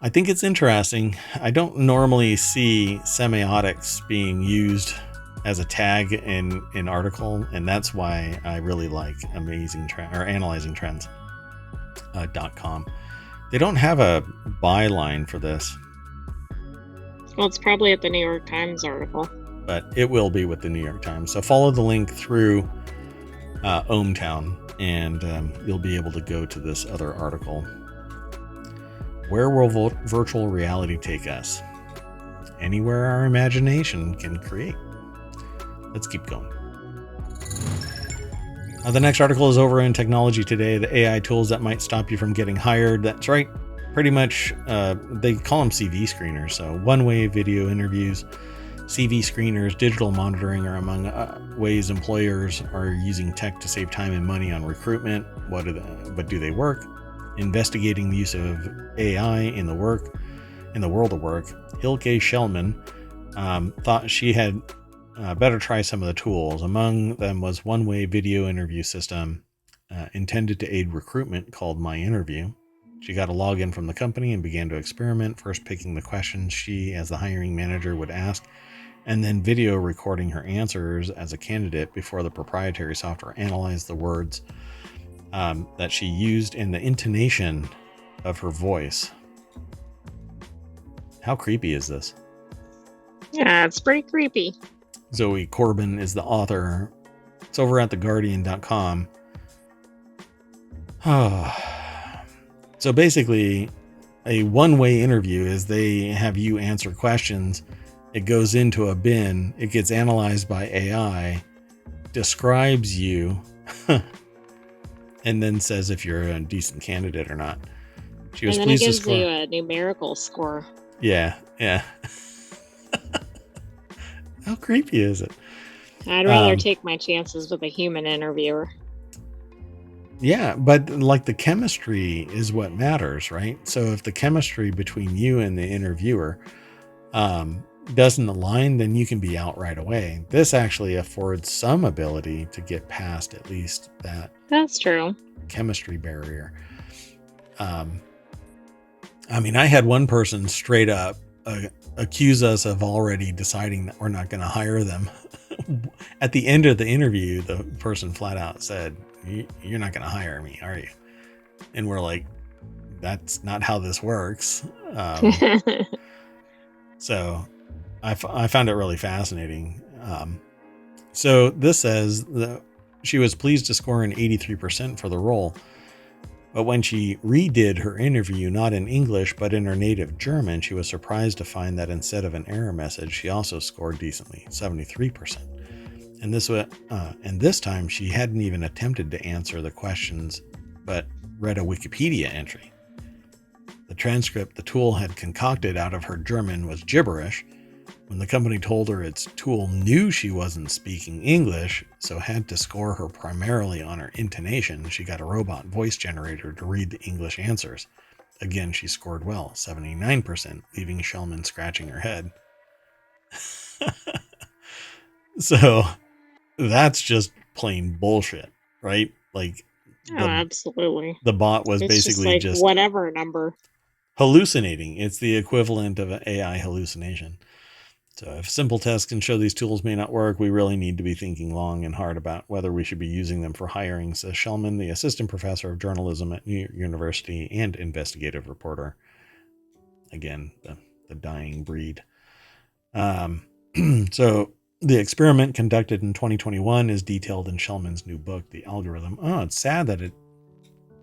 I think it's interesting. I don't normally see semiotics being used as a tag in an article, and that's why I really like analyzingtrends.com. They don't have a byline for this. Well, it's probably at the New York Times article. But it will be with the New York Times. So follow the link through ohmTown, and you'll be able to go to this other article. Where will virtual reality take us? Anywhere our imagination can create. Let's keep going. The next article is over in Technology Today, the AI tools that might stop you from getting hired. That's right. Pretty much, they call them CV screeners. So one-way video interviews, CV screeners, digital monitoring are among ways employers are using tech to save time and money on recruitment. But do they work? Investigating the use of AI in the world of work, Hilke Shellman thought she had better try some of the tools. Among them was one-way video interview system intended to aid recruitment called My Interview. She got a login from the company and began to experiment, first picking the questions she, as the hiring manager, would ask, and then video recording her answers as a candidate before the proprietary software analyzed the words that she used and the intonation of her voice. How creepy is this? Yeah, it's pretty creepy. Zoe Corbin is the author. It's over at theguardian.com. So basically, a one-way interview is they have you answer questions. It goes into a bin. It gets analyzed by AI, describes you, and then says if you're a decent candidate or not. She was pleased to score. And then it gives you a numerical score. Yeah. How creepy is it? I'd rather take my chances with a human interviewer. Yeah, but like the chemistry is what matters, right? So if the chemistry between you and the interviewer doesn't align, then you can be out right away. This actually affords some ability to get past at least that. That's true. Chemistry barrier. I mean, I had one person straight up accuse us of already deciding that we're not going to hire them. At the end of the interview, the person flat out said, "You're not going to hire me, are you?" And we're like, "That's not how this works." So I found it really fascinating. So this says that she was pleased to score an 83% for the role. But when she redid her interview, not in English, but in her native German, she was surprised to find that instead of an error message, she also scored decently, 73%. And this time she hadn't even attempted to answer the questions, but read a Wikipedia entry. The transcript the tool had concocted out of her German was gibberish. When the company told her its tool knew she wasn't speaking English, so had to score her primarily on her intonation, she got a robot voice generator to read the English answers. Again, she scored well, 79%, leaving Shellman scratching her head. So that's just plain bullshit, right? Like, absolutely. The bot was it's basically just whatever number. Hallucinating. It's the equivalent of an AI hallucination. So if simple tests can show these tools may not work, we really need to be thinking long and hard about whether we should be using them for hiring, says Shellman, the assistant professor of journalism at New York University and investigative reporter. Again, the dying breed. So the experiment conducted in 2021 is detailed in Shellman's new book, The Algorithm. Oh, it's sad that it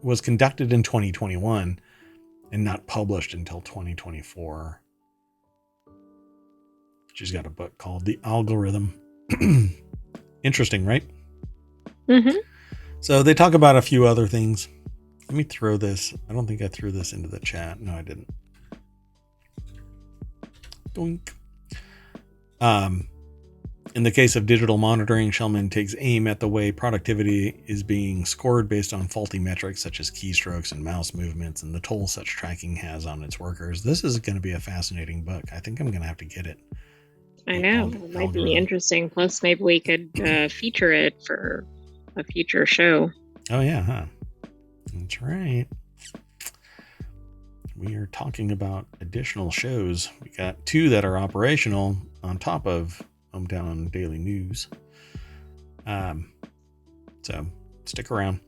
was conducted in 2021 and not published until 2024. She's got a book called The Algorithm. Interesting, right? Mm-hmm. So they talk about a few other things. Let me throw this. I don't think I threw this into the chat. No, I didn't. Doink. In the case of digital monitoring, Shellman takes aim at the way productivity is being scored based on faulty metrics such as keystrokes and mouse movements and the toll such tracking has on its workers. This is going to be a fascinating book. I think I'm going to have to get it. I know. It might be interesting. Plus, maybe we could feature it for a future show. Oh, yeah, huh? That's right. we are talking about additional shows. We got 2 that are operational on top of ohmTown Daily News. So stick around.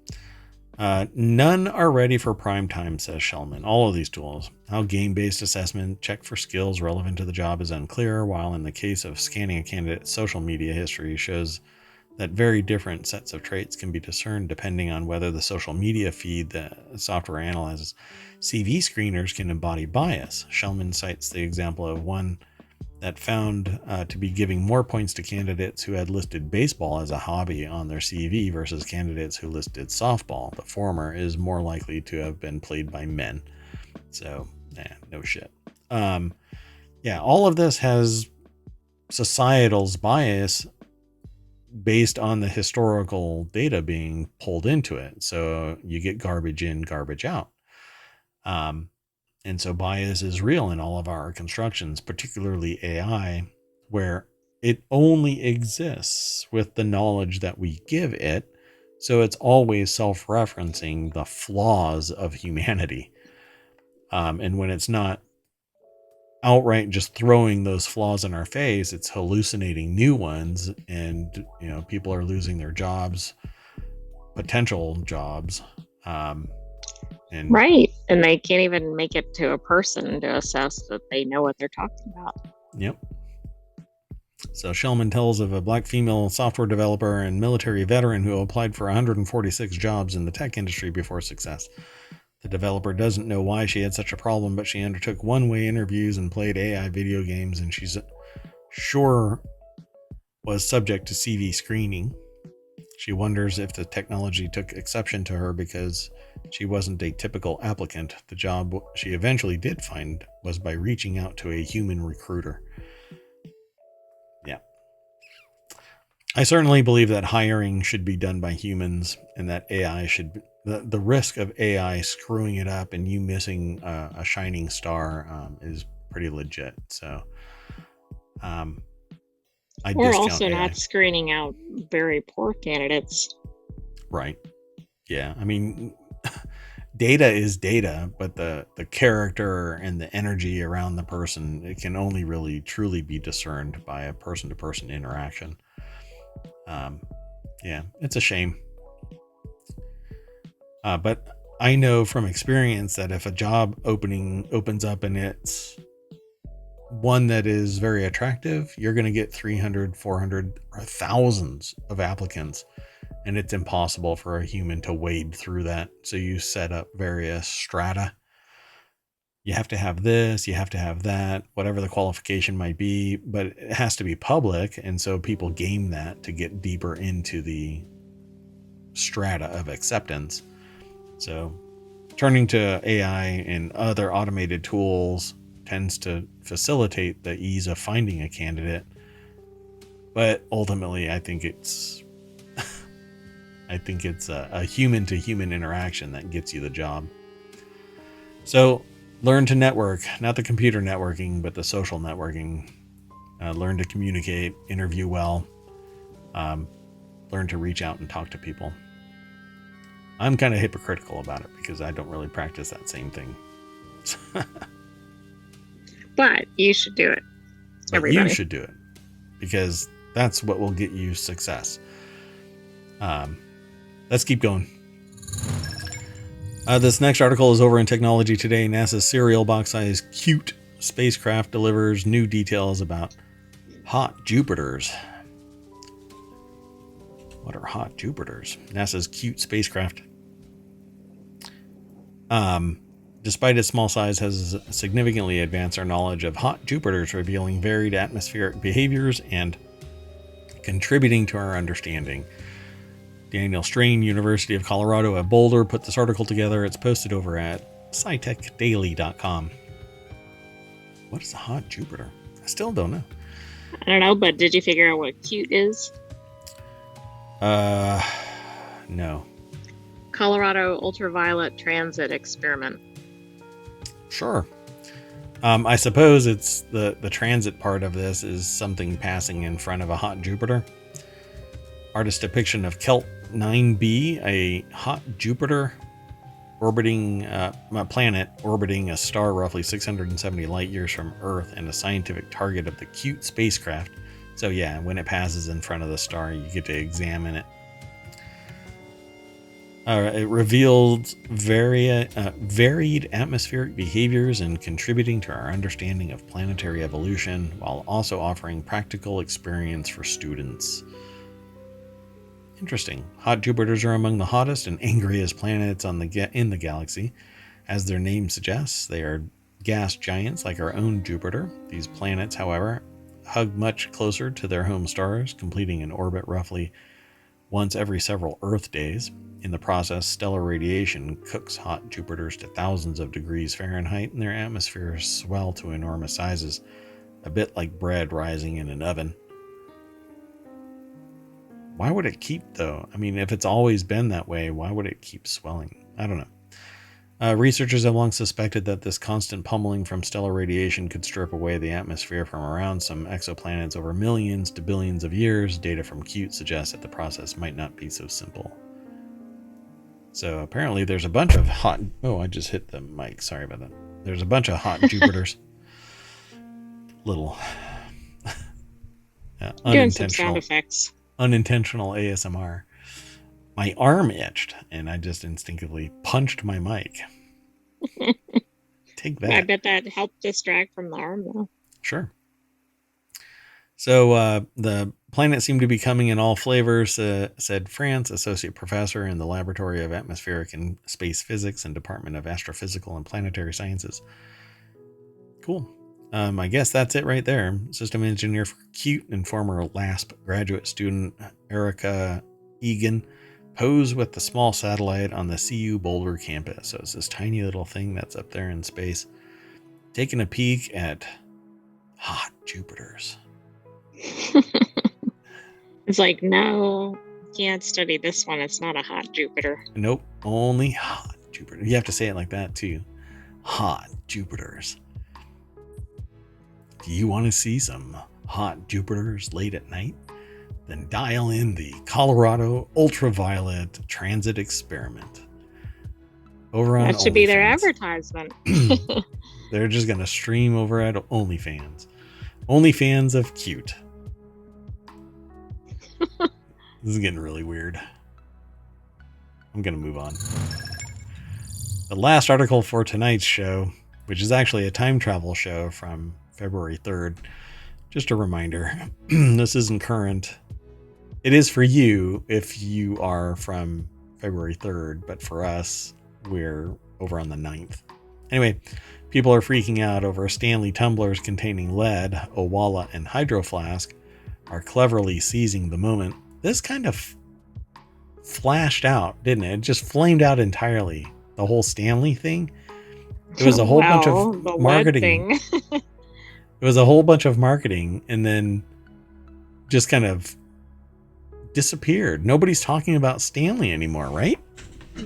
None are ready for prime time, says Shellman. All of these tools. How game-based assessment, check for skills relevant to the job is unclear, while in the case of scanning a candidate's social media history shows that very different sets of traits can be discerned depending on whether the social media feed the software analyzes. CV screeners can embody bias. Shellman cites the example of one that found to be giving more points to candidates who had listed baseball as a hobby on their CV versus candidates who listed softball. The former is more likely to have been played by men. So, no shit. All of this has societal's bias based on the historical data being pulled into it. So you get garbage in, garbage out. And so bias is real in all of our constructions, particularly AI, where it only exists with the knowledge that we give it. So it's always self-referencing the flaws of humanity. And when it's not outright just throwing those flaws in our face, it's hallucinating new ones, and people are losing their jobs, potential jobs, and right, and they can't even make it to a person to assess that they know what they're talking about. Yep. So Shellman tells of a black female software developer and military veteran who applied for 146 jobs in the tech industry before success. The developer doesn't know why she had such a problem, but she undertook one-way interviews and played AI video games, and she's sure was subject to CV screening. She wonders if the technology took exception to her because she wasn't a typical applicant. The job she eventually did find was by reaching out to a human recruiter. Yeah. I certainly believe that hiring should be done by humans, and that AI should... The risk of AI screwing it up and you missing a shining star is pretty legit. So, we're also AI. Not screening out very poor candidates. Right. Yeah. I mean, data is data, but the character and the energy around the person, it can only really truly be discerned by a person-to-person interaction. Yeah, it's a shame. But I know from experience that if a job opening opens up and it's one that is very attractive, you're going to get 300, 400, or thousands of applicants, and it's impossible for a human to wade through that. So you set up various strata. You have to have this, you have to have that, whatever the qualification might be, but it has to be public. And so people game that to get deeper into the strata of acceptance. So turning to AI and other automated tools tends to facilitate the ease of finding a candidate. But ultimately, I think it's a human to human interaction that gets you the job. So learn to network, not the computer networking, but the social networking. Learn to communicate, interview well, learn to reach out and talk to people. I'm kind of hypocritical about it because I don't really practice that same thing. But you should do it. Everybody. You should do it because that's what will get you success. Let's keep going. This next article is over in Technology Today. NASA's cereal box-sized cute spacecraft delivers new details about hot Jupiters. What are hot Jupiters? NASA's cute spacecraft. Despite its small size, has significantly advanced our knowledge of hot Jupiters, revealing varied atmospheric behaviors and contributing to our understanding. Daniel Strain, University of Colorado at Boulder, put this article together. It's posted over at scitechdaily.com. What is a hot Jupiter? I still don't know. I don't know, but did you figure out what cute is? No. Colorado Ultraviolet Transit Experiment. Sure. I suppose it's the transit part of this is something passing in front of a hot Jupiter. Artist depiction of Kelt 9b, a hot Jupiter. orbiting a planet orbiting a star roughly 670 light years from Earth and a scientific target of the Cute spacecraft. So yeah, when it passes in front of the star, you get to examine it. It revealed varied atmospheric behaviors and contributing to our understanding of planetary evolution, while also offering practical experience for students. Interesting. Hot Jupiters are among the hottest and angriest planets in the galaxy. As their name suggests, they are gas giants like our own Jupiter. These planets, however, hug much closer to their home stars, completing an orbit roughly once every several Earth days. In the process, stellar radiation cooks hot Jupiters to thousands of degrees Fahrenheit, and their atmospheres swell to enormous sizes, a bit like bread rising in an oven. Why would it keep, though? I mean, if it's always been that way, why would it keep swelling? I don't know. Researchers have long suspected that this constant pummeling from stellar radiation could strip away the atmosphere from around some exoplanets over millions to billions of years. Data from Cute suggests that the process might not be so simple. So apparently there's a bunch of hot... Oh, I just hit the mic. Sorry about that. There's a bunch of hot Jupiters. Little Doing some sound effects. Unintentional ASMR. My arm itched, and I just instinctively punched my mic. Take that. I bet that helped distract from the arm, though. Sure. So the planet seemed to be coming in all flavors, said France, associate professor in the Laboratory of Atmospheric and Space Physics and Department of Astrophysical and Planetary Sciences. Cool. I guess that's it right there. System engineer for Cute and former LASP graduate student Erica Egan posed with the small satellite on the CU Boulder campus. So it's this tiny little thing that's up there in space, taking a peek at hot Jupiters. It's like, no, can't study this one. It's not a hot Jupiter. Nope, only hot Jupiter. You have to say it like that too. Hot Jupiters. Do you want to see some hot Jupiters late at night? Then dial in the Colorado Ultraviolet Transit Experiment. Over on that should be their advertisement. They're just going to stream over at OnlyFans. OnlyFans of Cute. This is getting really weird. I'm going to move on. The last article for tonight's show, which is actually a time travel show from February 3rd. Just a reminder, this isn't current. It is for you if you are from February 3rd, but for us, we're over on the 9th. Anyway, people are freaking out over Stanley tumblers containing lead, Owala, and Hydro Flask are cleverly seizing the moment. This kind of flashed out, didn't it? It just flamed out entirely. The whole Stanley thing. It was a whole bunch of marketing. It was a whole bunch of marketing and then just kind of disappeared. Nobody's talking about Stanley anymore, right?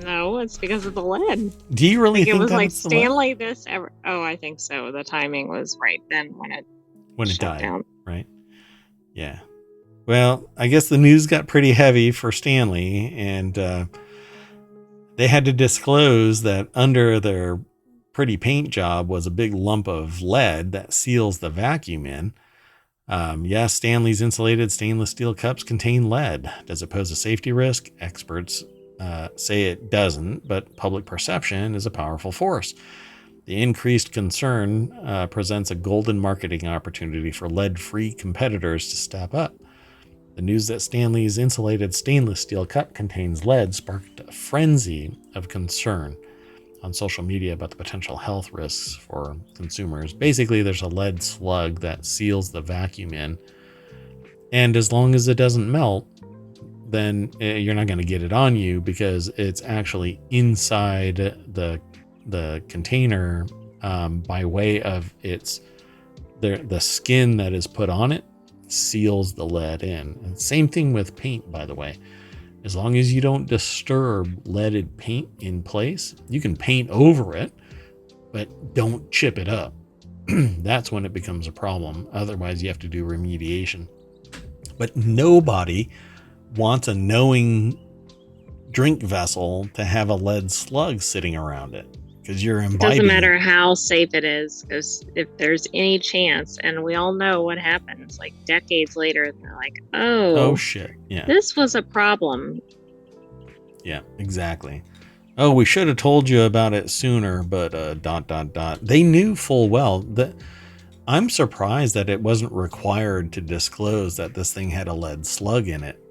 No, it's because of the lead. Do you really think it was like Stanley this ever? Oh, I think so. The timing was right then when it died down. Right? Yeah. Well, I guess the news got pretty heavy for Stanley, and they had to disclose that under their pretty paint job was a big lump of lead that seals the vacuum in. Yes, Stanley's insulated stainless steel cups contain lead. Does it pose a safety risk? Experts say it doesn't, but public perception is a powerful force. The increased concern presents a golden marketing opportunity for lead-free competitors to step up. The news that Stanley's insulated stainless steel cup contains lead sparked a frenzy of concern on social media about the potential health risks for consumers. Basically, there's a lead slug that seals the vacuum in, and as long as it doesn't melt, then you're not going to get it on you because it's actually inside the container by way of the skin that is put on it seals the lead in. And same thing with paint, by the way. As long as you don't disturb leaded paint in place, you can paint over it, but don't chip it up. That's when it becomes a problem. Otherwise, you have to do remediation. But nobody wants a knowing drink vessel to have a lead slug sitting around it, because you're It doesn't imbibing. matter how safe it is, because if there's any chance, and we all know what happens like decades later, they're like, Oh shit. Yeah. this was a problem. Yeah, exactly. Oh, we should have told you about it sooner, but ... They knew full well that. I'm surprised that it wasn't required to disclose that this thing had a lead slug in it.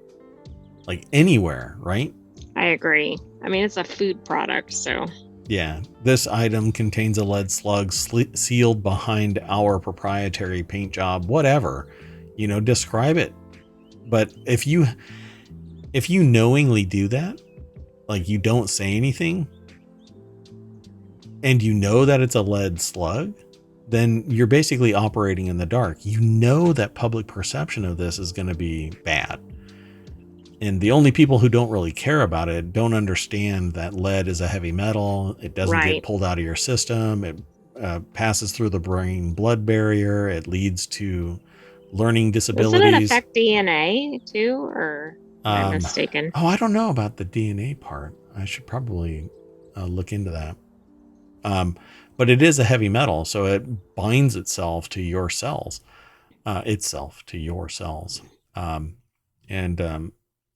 Like anywhere, right? I agree. I mean, it's a food product, so. Yeah, this item contains a lead slug sealed behind our proprietary paint job, whatever. Describe it. But if you knowingly do that, like you don't say anything, and you know that it's a lead slug, then you're basically operating in the dark. You know that public perception of this is going to be bad. And the only people who don't really care about it don't understand that lead is a heavy metal. It doesn't get pulled out of your system. It passes through the brain-blood barrier. It leads to learning disabilities. Doesn't it affect DNA too, or am I mistaken? Oh, I don't know about the DNA part. I should probably look into that. But it is a heavy metal, so it binds itself to your cells.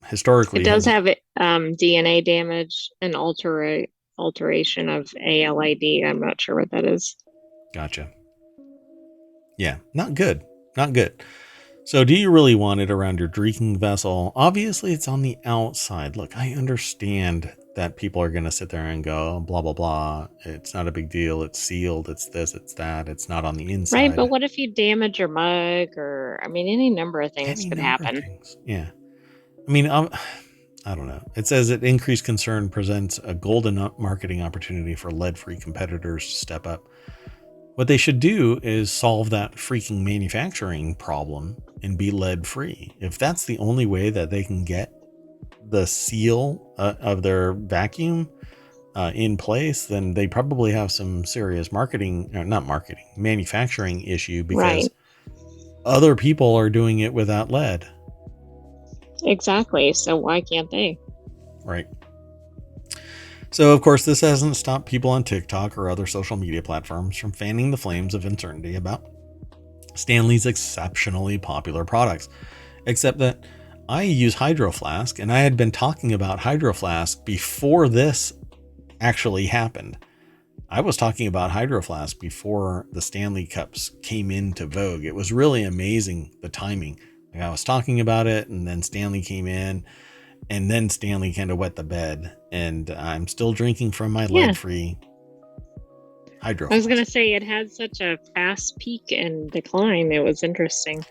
Historically, it does have DNA damage and alteration of ALID. I'm not sure what that is. Gotcha. Yeah, not good. Not good. So do you really want it around your drinking vessel? Obviously, it's on the outside. Look, I understand that people are going to sit there and go, blah, blah, blah. It's not a big deal. It's sealed. It's this, it's that. It's not on the inside. Right, but what if you damage your mug, or, I mean, any number of things could happen. Yeah. I mean, I don't know. It says that increased concern presents a golden marketing opportunity for lead-free competitors to step up. What they should do is solve that freaking manufacturing problem and be lead-free. If that's the only way that they can get the seal of their vacuum in place, then they probably have some serious manufacturing issue, because other people are doing it without lead. Exactly. So why can't they? Right. So, of course, this hasn't stopped people on TikTok or other social media platforms from fanning the flames of uncertainty about Stanley's exceptionally popular products. Except that I use Hydro Flask, and I had been talking about Hydro Flask before this actually happened. I was talking about Hydro Flask before the Stanley Cups came into vogue. It was really amazing, the timing. Like, I was talking about it, and then Stanley came in, and then Stanley kind of wet the bed, and I'm still drinking from my lead-free Hydro Flask. I was going to say, it had such a fast peak and decline. It was interesting.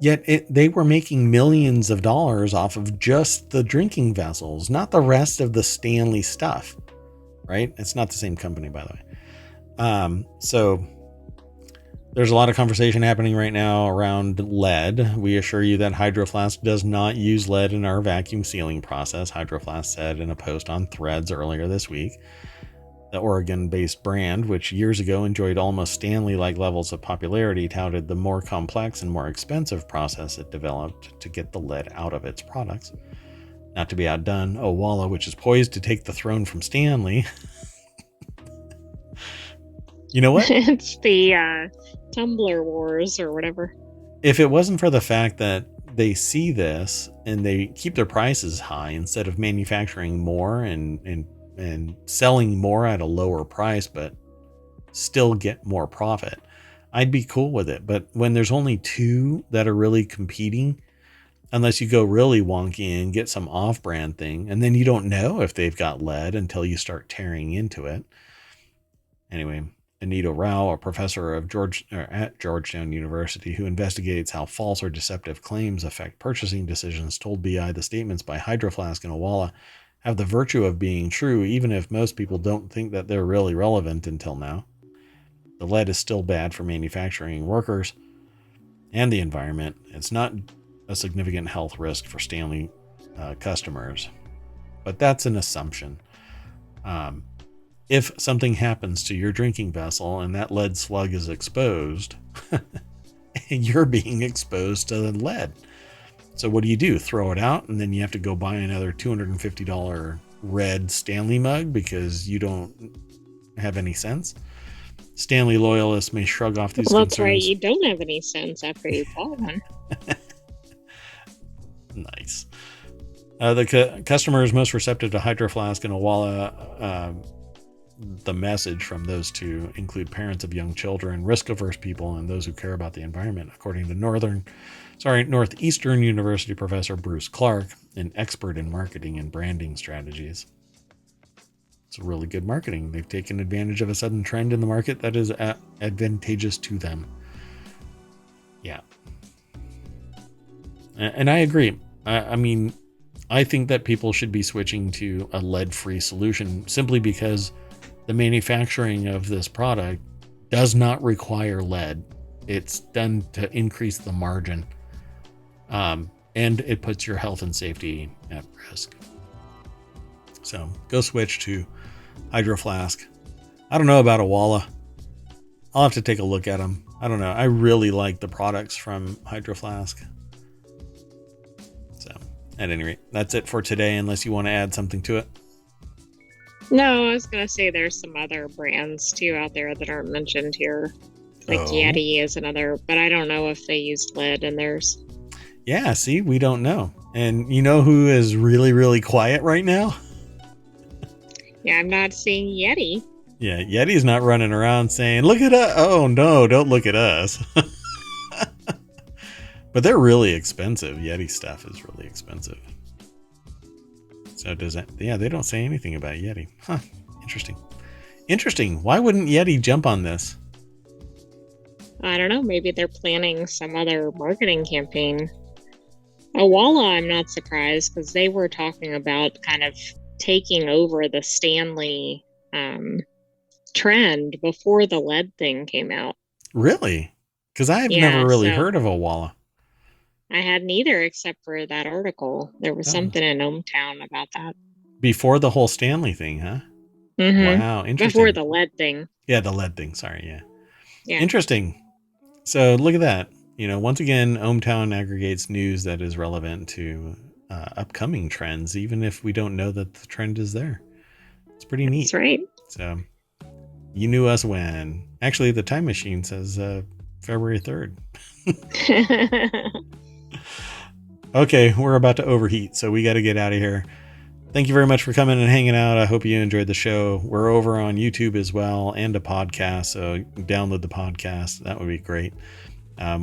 Yet they were making millions of dollars off of just the drinking vessels, not the rest of the Stanley stuff, right? It's not the same company, by the way. So there's a lot of conversation happening right now around lead. We assure you that Hydro Flask does not use lead in our vacuum sealing process, Hydro Flask said in a post on Threads earlier this week. The Oregon-based brand, which years ago enjoyed almost Stanley-like levels of popularity, touted the more complex and more expensive process it developed to get the lead out of its products. Not to be outdone, Owala, which is poised to take the throne from Stanley. You know what? It's the Tumblr Wars or whatever. If it wasn't for the fact that they see this and they keep their prices high instead of manufacturing more and selling more at a lower price, but still get more profit, I'd be cool with it. But when there's only two that are really competing, unless you go really wonky and get some off-brand thing, and then you don't know if they've got lead until you start tearing into it. Anyway, Anita Rao, a professor at Georgetown University who investigates how false or deceptive claims affect purchasing decisions, told BI the statements by Hydro Flask and Owala have the virtue of being true, even if most people don't think that they're really relevant until now. The lead is still bad for manufacturing workers and the environment. It's not a significant health risk for Stanley customers, but that's an assumption. If something happens to your drinking vessel and that lead slug is exposed, you're being exposed to the lead. So what do? Throw it out, and then you have to go buy another $250 red Stanley mug because you don't have any sense. Stanley loyalists may shrug off these Well, that's right. concerns. You don't have any sense after you bought one. Nice. The customers most receptive to Hydro Flask and Owala, the message from those two include parents of young children, risk-averse people, and those who care about the environment, according to Northeastern University professor Bruce Clark, an expert in marketing and branding strategies. It's really good marketing. They've taken advantage of a sudden trend in the market that is advantageous to them. Yeah. And I agree. I mean, I think that people should be switching to a lead-free solution simply because the manufacturing of this product does not require lead. It's done to increase the margin. And it puts your health and safety at risk. So go switch to Hydro Flask. I don't know about Owala. I'll have to take a look at them. I don't know. I really like the products from Hydro Flask. So at any rate, that's it for today, unless you want to add something to it. No, I was going to say there's some other brands too out there that aren't mentioned here. Like Yeti is another, but I don't know if they use lead in theirs. Yeah, see, we don't know. And you know who is really, really quiet right now? Yeah, I'm not seeing Yeti. Yeah, Yeti's not running around saying, look at us. Oh, no, don't look at us. But they're really expensive. Yeti stuff is really expensive. So does that? Yeah, they don't say anything about Yeti. Huh, interesting. Interesting. Why wouldn't Yeti jump on this? I don't know. Maybe they're planning some other marketing campaign. Owala, I'm not surprised because they were talking about kind of taking over the Stanley trend before the lead thing came out. Really? Because I've never really heard of Owala. I hadn't either, except for that article. There was something in ohmTown about that. Before the whole Stanley thing, huh? Mm-hmm. Wow, interesting. Before the lead thing. Yeah, the lead thing. Sorry, yeah. Interesting. So look at that. You know, once again, ohmTown aggregates news that is relevant to upcoming trends, even if we don't know that the trend is there. It's pretty neat. That's right. So you knew us when. Actually, the time machine says February 3rd. Okay, we're about to overheat, so we got to get out of here. Thank you very much for coming and hanging out. I hope you enjoyed the show. We're over on YouTube as well and a podcast, so download the podcast. That would be great.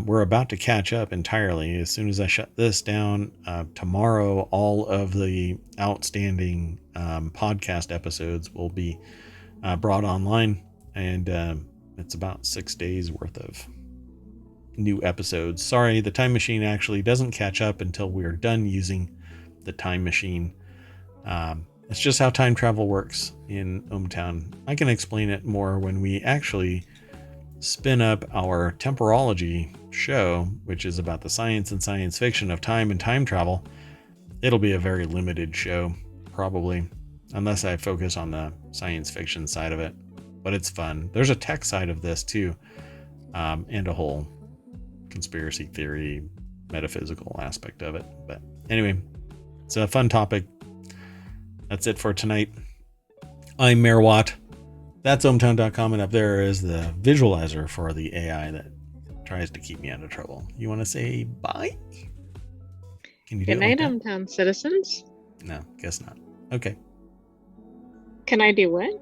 We're about to catch up entirely. As soon as I shut this down, tomorrow, all of the outstanding podcast episodes will be brought online, and it's about 6 days worth of new episodes. Sorry, the time machine actually doesn't catch up until we're done using the time machine. It's just how time travel works in ohmTown. I can explain it more when we actually spin up our temporology show, which is about the science and science fiction of time and time travel. It'll be a very limited show, probably, unless I focus on the science fiction side of it. But it's fun. There's a tech side of this too, and a whole conspiracy theory, metaphysical aspect of it. But anyway, it's a fun topic. That's it for tonight. I'm Mayor Watt. That's ohmTown.com, and up there is the visualizer for the AI that tries to keep me out of trouble. You want to say bye? Can you do Good night, like ohmTown citizens. No, guess not. Okay. Can I do what?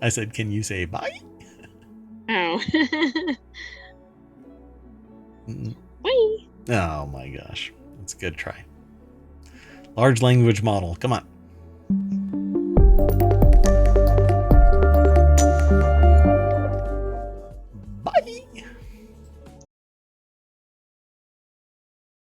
I said, can you say bye? Oh. Bye. Oh my gosh. That's a good try. Large language model. Come on.